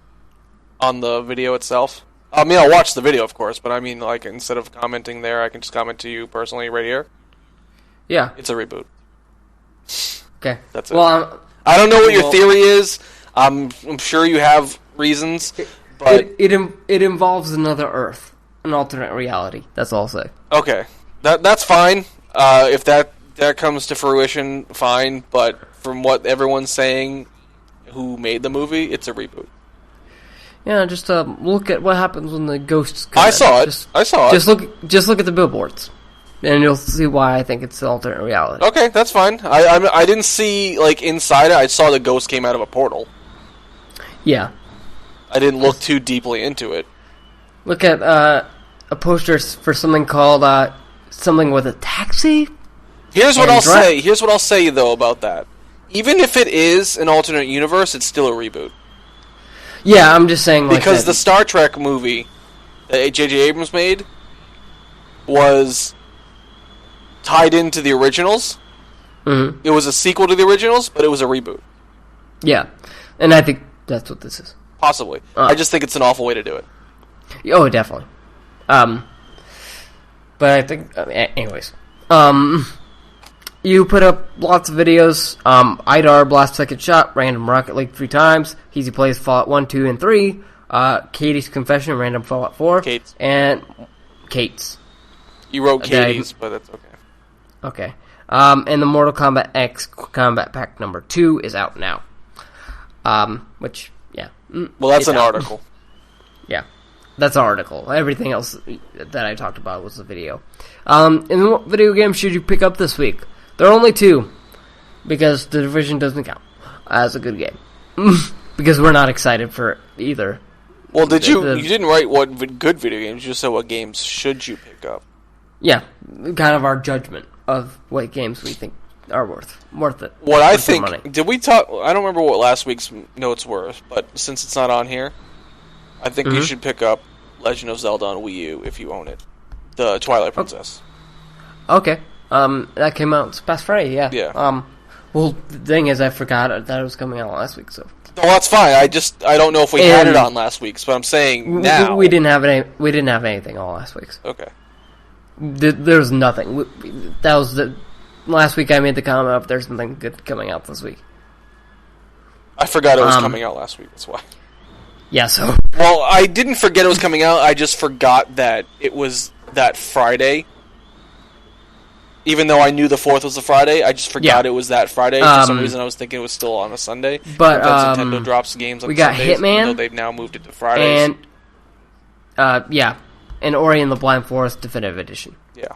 the video itself? I mean, I'll watch the video, of course, but I mean, like, instead of commenting there, I can just comment to you personally right here. Yeah. It's a reboot. Okay. That's it. Well, I don't know what your theory is. I'm sure you have reasons, but it involves another Earth, an alternate reality. That's all I'll say. Okay, that's fine. If that comes to fruition, fine. But from what everyone's saying, who made the movie, it's a reboot. Yeah, just look at what happens when the ghosts come I in. saw it. I saw it. Just look at the billboards, and you'll see why I think it's an alternate reality. Okay, that's fine. I didn't see like inside it. I saw the ghost came out of a portal. Yeah. I didn't look too deeply into it. Look at a poster for something called something with a taxi. Here's what I'll say. Here's what I'll say though about that. Even if it is an alternate universe, it's still a reboot. Yeah, I'm just saying. Because the Star Trek movie that J.J. Abrams made was tied into the originals. Mm-hmm. It was a sequel to the originals, but it was a reboot. Yeah, and I think that's what this is. Possibly. I just think it's an awful way to do it. Oh, definitely. But I think, anyways. You put up lots of videos. IDAR, Blast Second Shot, Random Rocket League 3 times. Easy Plays, Fallout 1, 2, and 3. Katie's Confession, Random Fallout 4. Kate's. And Kate's. You wrote Katie's, but that's okay. Okay. And the Mortal Kombat X Combat Pack number 2 is out now. Which, yeah. Well, that's an article. Yeah. That's an article. Everything else that I talked about was the video. And what video games should you pick up this week? There are only 2. Because The Division doesn't count as a good game. Because we're not excited for either. Well, you didn't write what good video games, you just said what games should you pick up. Yeah. Kind of our judgment of what games we think are worth it. What I think, money. Did we talk, I don't remember what last week's notes were, but since it's not on here, I think you should pick up Legend of Zelda on Wii U if you own it. The Twilight Princess. Okay. That came out this past Friday, yeah. Yeah. Well, the thing is, I forgot that it was coming out last week, so. No, that's fine. I don't know if we had it on last week's, but I'm saying now. We didn't have anything on last week's. Okay. There was nothing. That was the last week I made the comment of there's something good coming out this week. I forgot it was coming out last week, that's why. Yeah, so... Well, I didn't forget it was coming out. I just forgot that it was that Friday. Even though I knew the 4th was a Friday, I just forgot it was that Friday. For some reason, I was thinking it was still on a Sunday. But Nintendo drops games on we got Sundays, Hitman. even though they've now moved it to Fridays. And, and Ori and the Blind Forest Definitive Edition. Yeah.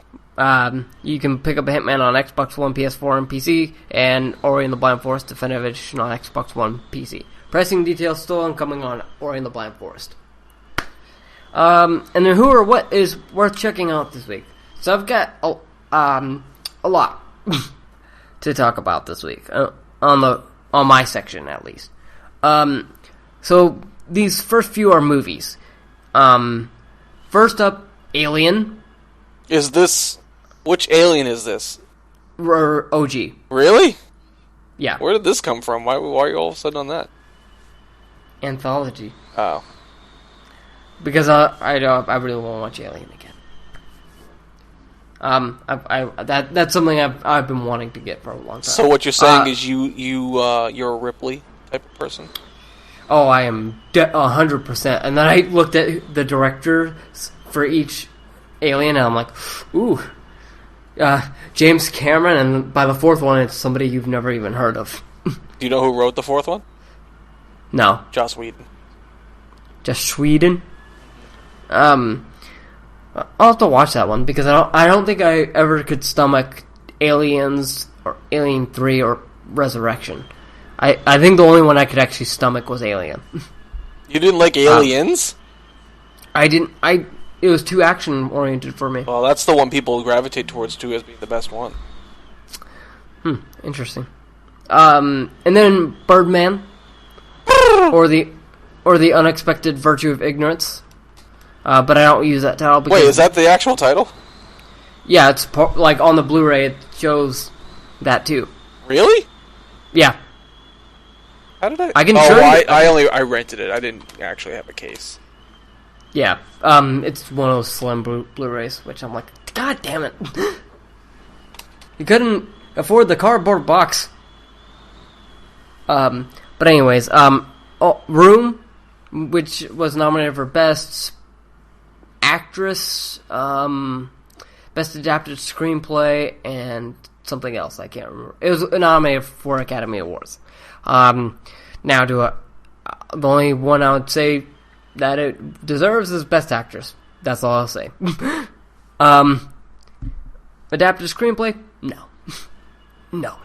You can pick up a Hitman on Xbox One, PS4, and PC, and Ori and the Blind Forest Definitive Edition on Xbox One, PC. Pricing details still incoming on Ori and the Blind Forest. And then who or what is worth checking out this week? So I've got a lot to talk about this week on my section at least. So these first few are movies. First up, Alien. Is this... Which Alien is this? OG. Really? Yeah. Where did this come from? Why are you all of a sudden on that? Anthology. Oh. Because I really want to watch Alien again. That's something I've been wanting to get for a long time. So what you're saying is you're a Ripley type of person? Oh, I am 100%. And then I looked at the directors for each Alien, and I'm like, ooh, James Cameron, and by the 4th one, it's somebody you've never even heard of. Do you know who wrote the 4th one? No. Joss Whedon. Just Sweden? I'll have to watch that one, because I don't think I ever could stomach Aliens, or Alien 3, or Resurrection. I think the only one I could actually stomach was Alien. You didn't like Aliens? I didn't... It was too action-oriented for me. Well, that's the one people gravitate towards, too, as being the best one. Interesting. And then Birdman. or the Unexpected Virtue of Ignorance. But I don't use that title because... Wait, is that the actual title? Yeah, it's like on the Blu-ray it shows that too. Really? Yeah. How did I... I can show you... I rented it. I didn't actually have a case. Yeah. It's one of those slim Blu-rays, which I'm like, God damn it. You couldn't afford the cardboard box. But anyways, Room, which was nominated for Best Actress, Best Adapted Screenplay, and something else, I can't remember. It was nominated for Academy Awards. Now, the only one I would say that it deserves is Best Actress. That's all I'll say. Adapted Screenplay? No. No.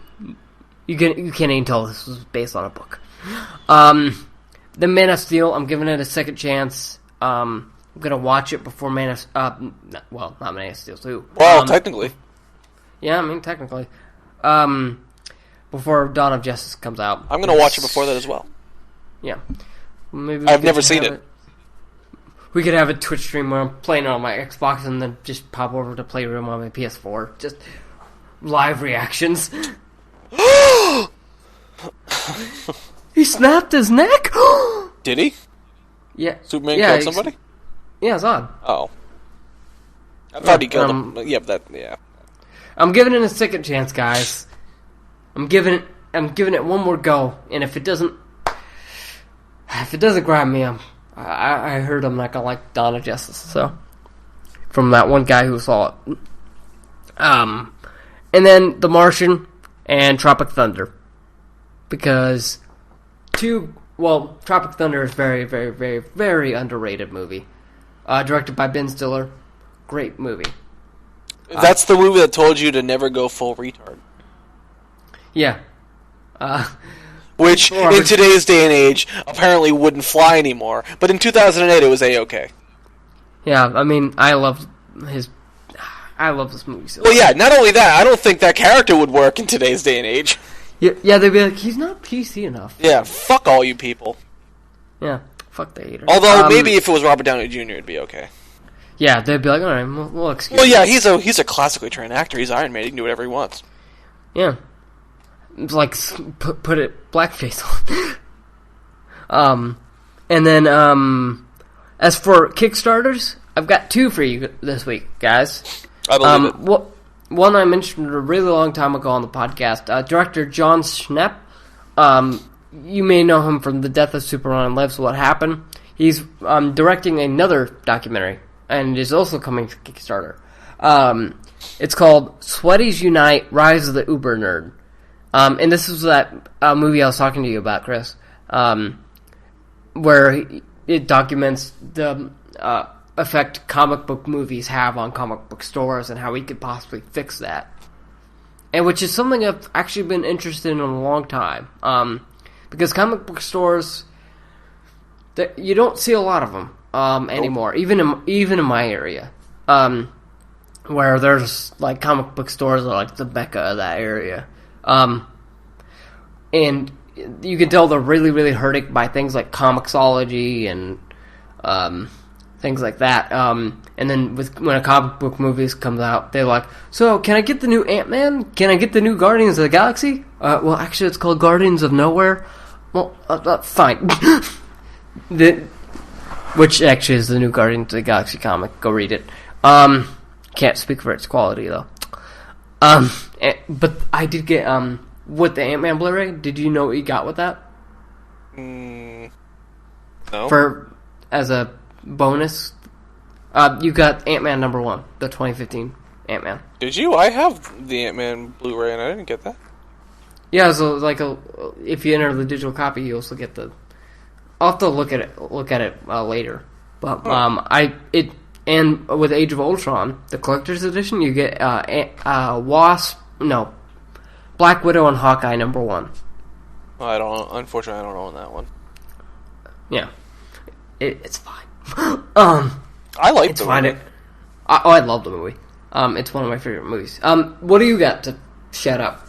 You can't even tell this was based on a book. The Man of Steel, I'm giving it a second chance. I'm gonna watch it before Man of... well, not Man of Steel 2. Well, technically. Yeah, I mean, technically. Before Dawn of Justice comes out. I'm gonna watch it before that as well. Yeah. Maybe I've never seen it. We could have a Twitch stream where I'm playing it on my Xbox and then just pop over to Playroom on my PS4. Just live reactions. He snapped his neck? Did he? Yeah. Superman killed somebody? Yeah, Zod. Oh. I thought he killed him. Yeah, yeah. I'm giving it a second chance, guys. I'm giving it one more go, and if it doesn't grab me, I heard I'm not gonna like Dawn of Justice. So, from that one guy who saw it, and then The Martian and Tropic Thunder, because Tropic Thunder is very, very, very, very underrated movie, directed by Ben Stiller, great movie. That's the movie that told you to never go full retard. Yeah. Which, in today's day and age, apparently wouldn't fly anymore. But in 2008, it was A-okay. Yeah, I mean, I love this movie so Well, yeah, not only that, I don't think that character would work in today's day and age. Yeah, they'd be like, he's not PC enough. Yeah, fuck all you people. Yeah, fuck the haters. Although, maybe if it was Robert Downey Jr., it'd be okay. Yeah, they'd be like, alright, we'll excuse Well, yeah, he's a classically trained actor. He's Iron Man. He can do whatever he wants. Yeah. It's like, put it blackface on. And then, as for Kickstarters, I've got 2 for you this week, guys. I believe it. One I mentioned a really long time ago on the podcast. Director John Schnepp. You may know him from The Death of Superman and Lives What Happened. he's directing another documentary, and is also coming to Kickstarter. It's called Sweaties Unite: Rise of the Uber Nerd. And this is that movie I was talking to you about, Chris, where it documents the effect comic book movies have on comic book stores and how we could possibly fix that. And which is something I've actually been interested in a long time. Because comic book stores, you don't see a lot of them anymore, even in my area. Where there's like comic book stores are like the Becca of that area. And you can tell they're really, really hurting by things like Comixology and things like that. And then when a comic book movie comes out, they're like, so can I get the new Ant-Man? Can I get the new Guardians of the Galaxy? Well, actually, it's called Guardians of Nowhere. Well, fine. Which actually is the new Guardians of the Galaxy comic. Go read it. Can't speak for its quality, though. But I did get, with the Ant-Man Blu-ray, did you know what you got with that? No. As a bonus, you got Ant-Man #1, the 2015 Ant-Man. Did you? I have the Ant-Man Blu-ray, and I didn't get that. Yeah, so if you enter the digital copy, you also get the. I'll have to look at it later. But and with Age of Ultron, the collector's edition, you get Black Widow and Hawkeye #1. Unfortunately, I don't own that one. Yeah, it's fine. I like the movie. I love the movie. It's one of my favorite movies. What do you got to shout out?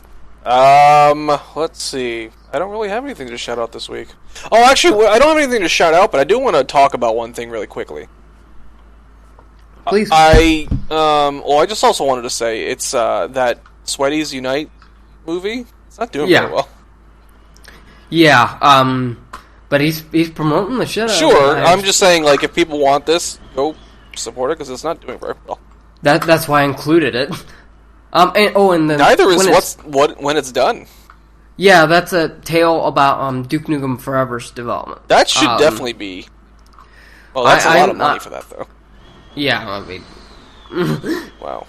Let's see. I don't really have anything to shout out this week. Oh, actually, I don't have anything to shout out, but I do want to talk about one thing really quickly. Please. I just also wanted to say it's that Sweaties Unite movie. It's not doing very well. Yeah. But he's promoting the shit out of it. Sure, I'm just saying, like, if people want this, go support it because it's not doing very well. That's why I included it. And then neither is when it's done. Yeah, that's a tale about Duke Nukem Forever's development. That should definitely be. Well, that's a lot of money for that, though. Yeah, I mean, wow.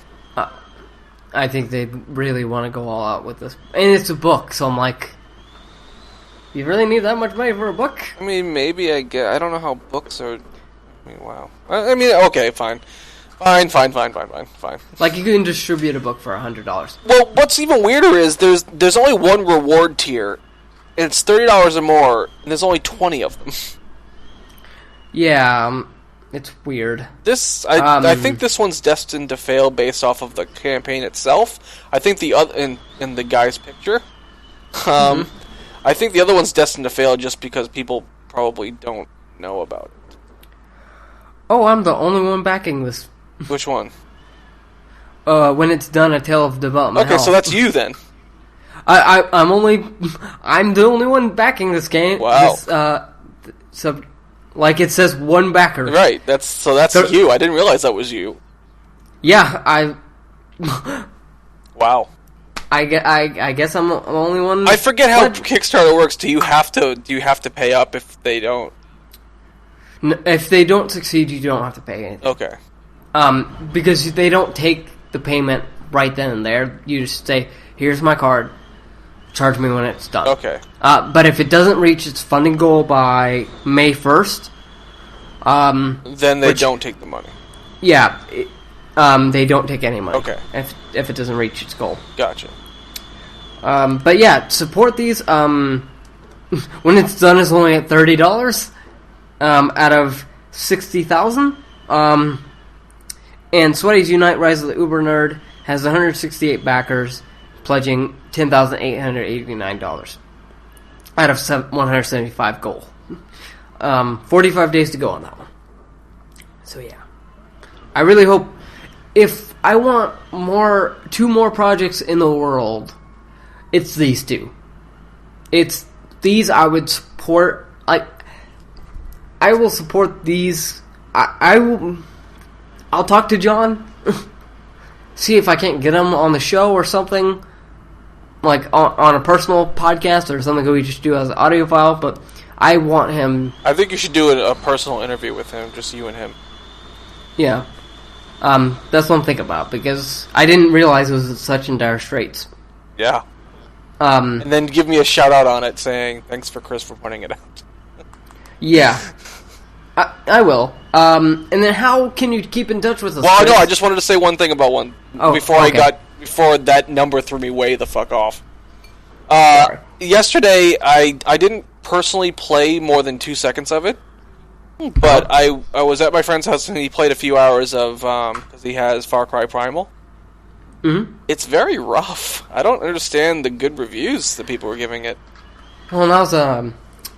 I think they really want to go all out with this, and it's a book, so I'm like, you really need that much money for a book? I mean, maybe I don't know how books are. I mean, wow. I mean, okay, fine. Like, you can distribute a book for $100. Well, what's even weirder is there's only one reward tier, and it's $30 or more, and there's only 20 of them. Yeah, it's weird. I think this one's destined to fail based off of the campaign itself. I think the other in the guy's picture. I think the other one's destined to fail just because people probably don't know about it. Oh, I'm the only one backing this. Which one? When it's done, A Tale of Development. Okay, so that's you then. I'm the only one backing this game. Wow. Like it says, one backer. Right. That's you. I didn't realize that was you. Yeah, Wow. I guess I'm the only one. I forget how Kickstarter works. Do you have to pay up if they don't? If they don't succeed, you don't have to pay anything. Okay. Because they don't take the payment right then and there. You just say, "Here's my card. Charge me when it's done." Okay. But if it doesn't reach its funding goal by May 1st, then they don't take the money. Yeah, they don't take any money. Okay. If it doesn't reach its goal. Gotcha. But yeah, support these. When it's done, it's only at $30 out of 60,000. And Sweaties Unite: Rise of the Uber Nerd has 168 backers, pledging $10,889 out of 175 goal. 45 days to go on that one. So yeah, I really hope, if I want two more projects in the world, it's these two. It's these I would support. I will support these. I'll talk to John, see if I can't get him on the show or something, like on a personal podcast or something that we just do as an audio file. But I want him... I think you should do a personal interview with him, just you and him. Yeah. That's what I'm thinking about, because I didn't realize it was such in dire straits. Yeah. And then give me a shout-out on it, saying, thanks for Chris for pointing it out. Yeah. I will. And then how can you keep in touch with us? Well, Chris? no, I just wanted to say one thing about one. Before that number threw me way the fuck off. Yesterday, I didn't personally play more than 2 seconds of it. But I was at my friend's house and he played a few hours of, because he has Far Cry Primal. Mm-hmm. It's very rough. I don't understand the good reviews that people were giving it. Well, when I was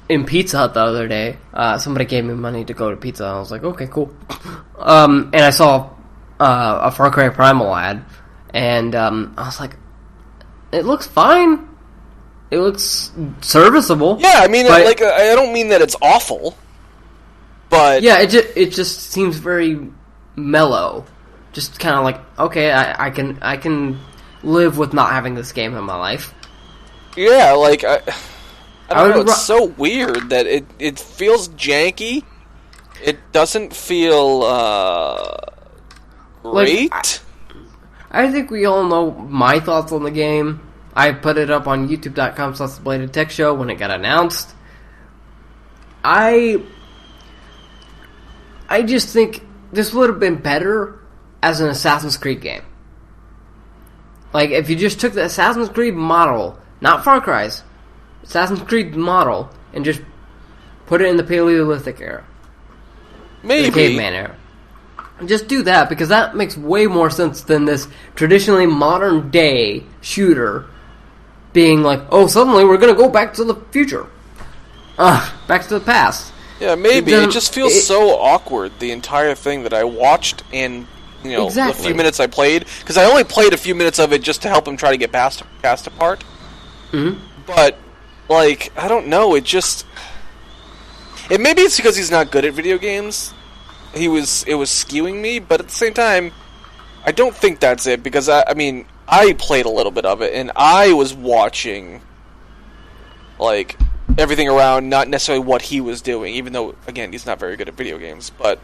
in Pizza Hut the other day, somebody gave me money to go to Pizza Hut. I was like, okay, cool. And I saw a Far Cry Primal ad, and I was like, it looks fine. It looks serviceable. Yeah, I mean, I don't mean that it's awful. But yeah, it just seems very mellow. Just kind of like, okay, I can live with not having this game in my life. Yeah, like I don't know. It's so weird that it feels janky. It doesn't feel great. Like, I think we all know my thoughts on the game. I put it up on youtube.com/thebladedtechshow when it got announced. I just think this would have been better as an Assassin's Creed game. Like, if you just took the Assassin's Creed model, not Far Cry's, Assassin's Creed model, and just put it in the Paleolithic era. Maybe. The caveman era. Just do that, because that makes way more sense than this traditionally modern day shooter being like, oh, suddenly we're gonna go back to the future. Back to the past. Yeah, maybe. It just feels so awkward, the entire thing, that I watched and, the few minutes I played. Because I only played a few minutes of it just to help him try to get past a part. Mm-hmm. But, like, I don't know, maybe it's because he's not good at video games. It was skewing me, but at the same time, I don't think that's it, because, I played a little bit of it, and I was watching, like, everything around, not necessarily what he was doing, even though, again, he's not very good at video games, but...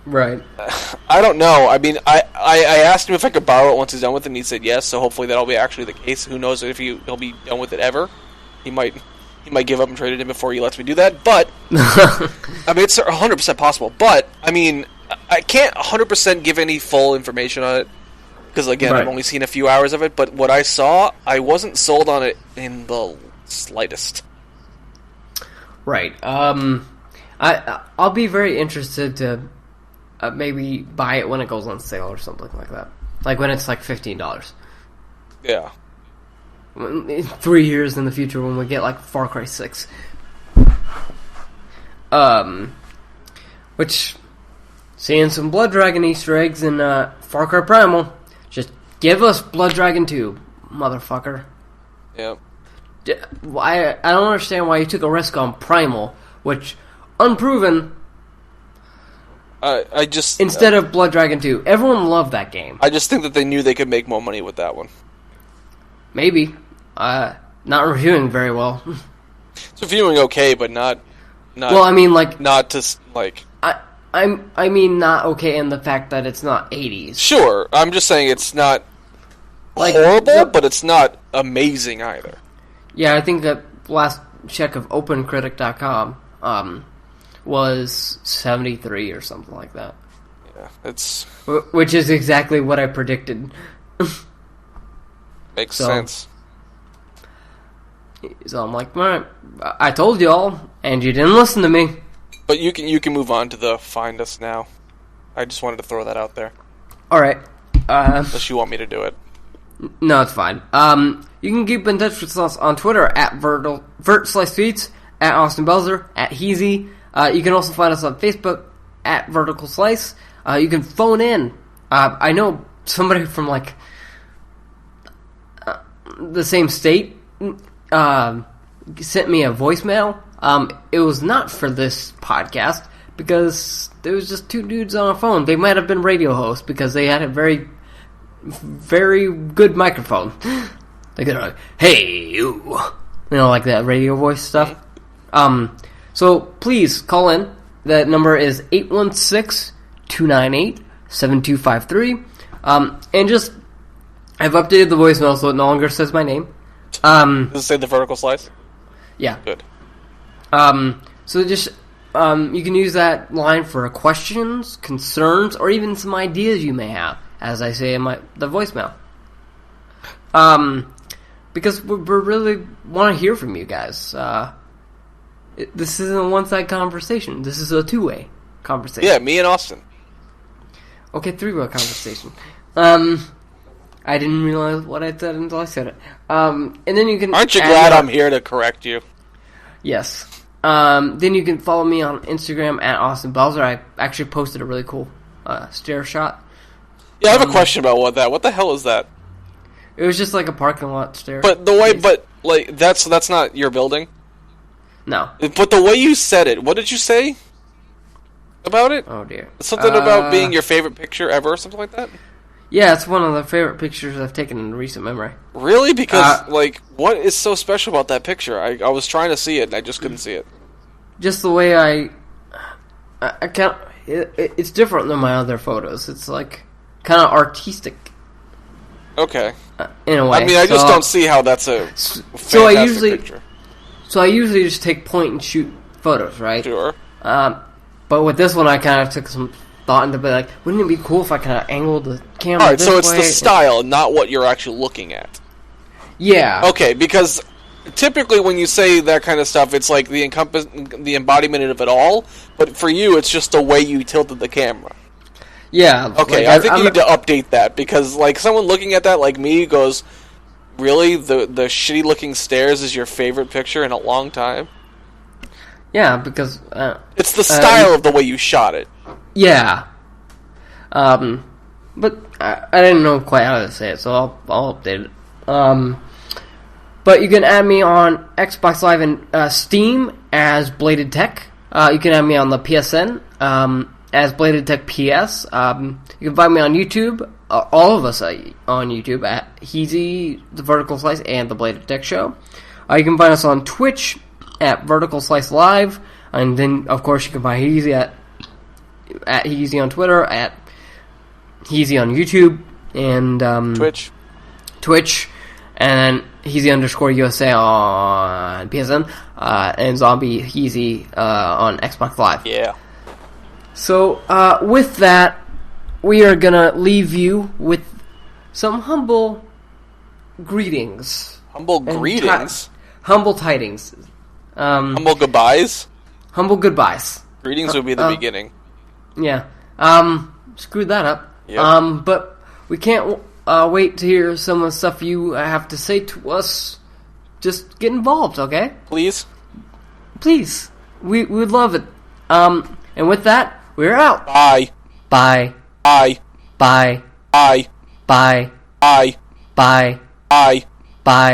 Right. I don't know. I mean, I asked him if I could borrow it once he's done with it, and he said yes, so hopefully that'll be actually the case. Who knows if he'll be done with it ever. He might give up and trade it in before he lets me do that, but... I mean, it's 100% possible, but, I mean, I can't 100% give any full information on it, because, again, I've only seen a few hours of it, but what I saw, I wasn't sold on it in the slightest. Right. I'll be very interested to maybe buy it when it goes on sale or something like that. Like when it's like $15. Yeah. 3 years in the future when we get like Far Cry 6. Which, seeing some Blood Dragon Easter eggs in Far Cry Primal, just give us Blood Dragon 2, motherfucker. Yep. I don't understand why you took a risk on Primal, which, unproven, instead of Blood Dragon 2. Everyone loved that game. I just think that they knew they could make more money with that one. Maybe. Not reviewing very well. It's reviewing okay, but not... Well, I mean, like... Not to, like... I mean not okay in the fact that it's not 80s. Sure, I'm just saying it's not like, horrible, but it's not amazing either. Yeah, I think that last check of OpenCritic.com was 73 or something like that. Yeah, it's... Which is exactly what I predicted. Makes sense. So I'm like, alright, I told y'all, and you didn't listen to me. But you can move on to the Find Us Now. I just wanted to throw that out there. Alright. Unless you want me to do it. No, it's fine. You can keep in touch with us on Twitter at VerticalSliceTweets, at Austin Belzer, at Heezy. You can also find us on Facebook at VerticalSlice. You can phone in. I know somebody from like the same state sent me a voicemail. It was not for this podcast because there was just two dudes on a phone. They might have been radio hosts because they had a very, very good microphone. They're like, "Hey, you," like that radio voice stuff. So please call in. That number is 816-298-7253. And just, I've updated the voicemail so it no longer says my name. Does it say the Vertical Slice? Yeah. Good. So just, you can use that line for questions, concerns, or even some ideas you may have, as I say in the voicemail. Because we really want to hear from you guys. This isn't a one-sided conversation. This is a two-way conversation. Yeah, me and Austin. Okay, three-way conversation. I didn't realize what I said until I said it. And then you can... Aren't you glad I'm here to correct you? Yes. Then you can follow me on Instagram at Austin Bowser. I actually posted a really cool stair shot. Yeah, I have a question about what the hell is that? It was just like a parking lot stair. But the way, that's not your building? No. But the way you said it, what did you say about it? Oh, dear. Something about being your favorite picture ever, or something like that? Yeah, it's one of the favorite pictures I've taken in recent memory. Really? Because, what is so special about that picture? I was trying to see it, and I just couldn't see it. Just the way I can't... It's different than my other photos. It's, like, kind of artistic. Okay. In a way. I mean, I just don't see how that's a fantastic picture. So I usually just take point and shoot photos, right? Sure. But with this one, I kind of took some thought into, like, wouldn't it be cool if I kind of angled the camera Alright, this so it's way? the style, not what you're actually looking at. Yeah. Okay, because typically when you say that kind of stuff, it's like the embodiment of it all, but for you, it's just the way you tilted the camera. Yeah. Okay, like, I think you need to update that, because, like, someone looking at that, like me, goes, really? The shitty-looking stairs is your favorite picture in a long time? Yeah, because... it's the style of the way you shot it. Yeah. But I didn't know quite how to say it, so I'll update it. But you can add me on Xbox Live and Steam as Bladed Tech. You can add me on the PSN as Bladed Tech PS. You can find me on YouTube, all of us on YouTube at Heezy, The Vertical Slice, and The Bladed Tech Show. You can find us on Twitch at Vertical Slice Live, and then, of course, you can find Heezy at Heezy on Twitter, at Heezy on YouTube, and Twitch, and then Heezy_USA on PSN, and Zombie Heezy on Xbox Live. Yeah. So, with that, we are gonna leave you with some humble greetings. Humble greetings? Humble tidings. Humble goodbyes? Humble goodbyes. Greetings would be the beginning. Yeah. Screwed that up. Yep. But we can't wait to hear some of the stuff you have to say to us. Just get involved, okay? Please? Please. We would love it. And with that, we're out. Bye. Bye. Bye. Bye. Bye. Bye. Bye. Bye. Bye. Bye.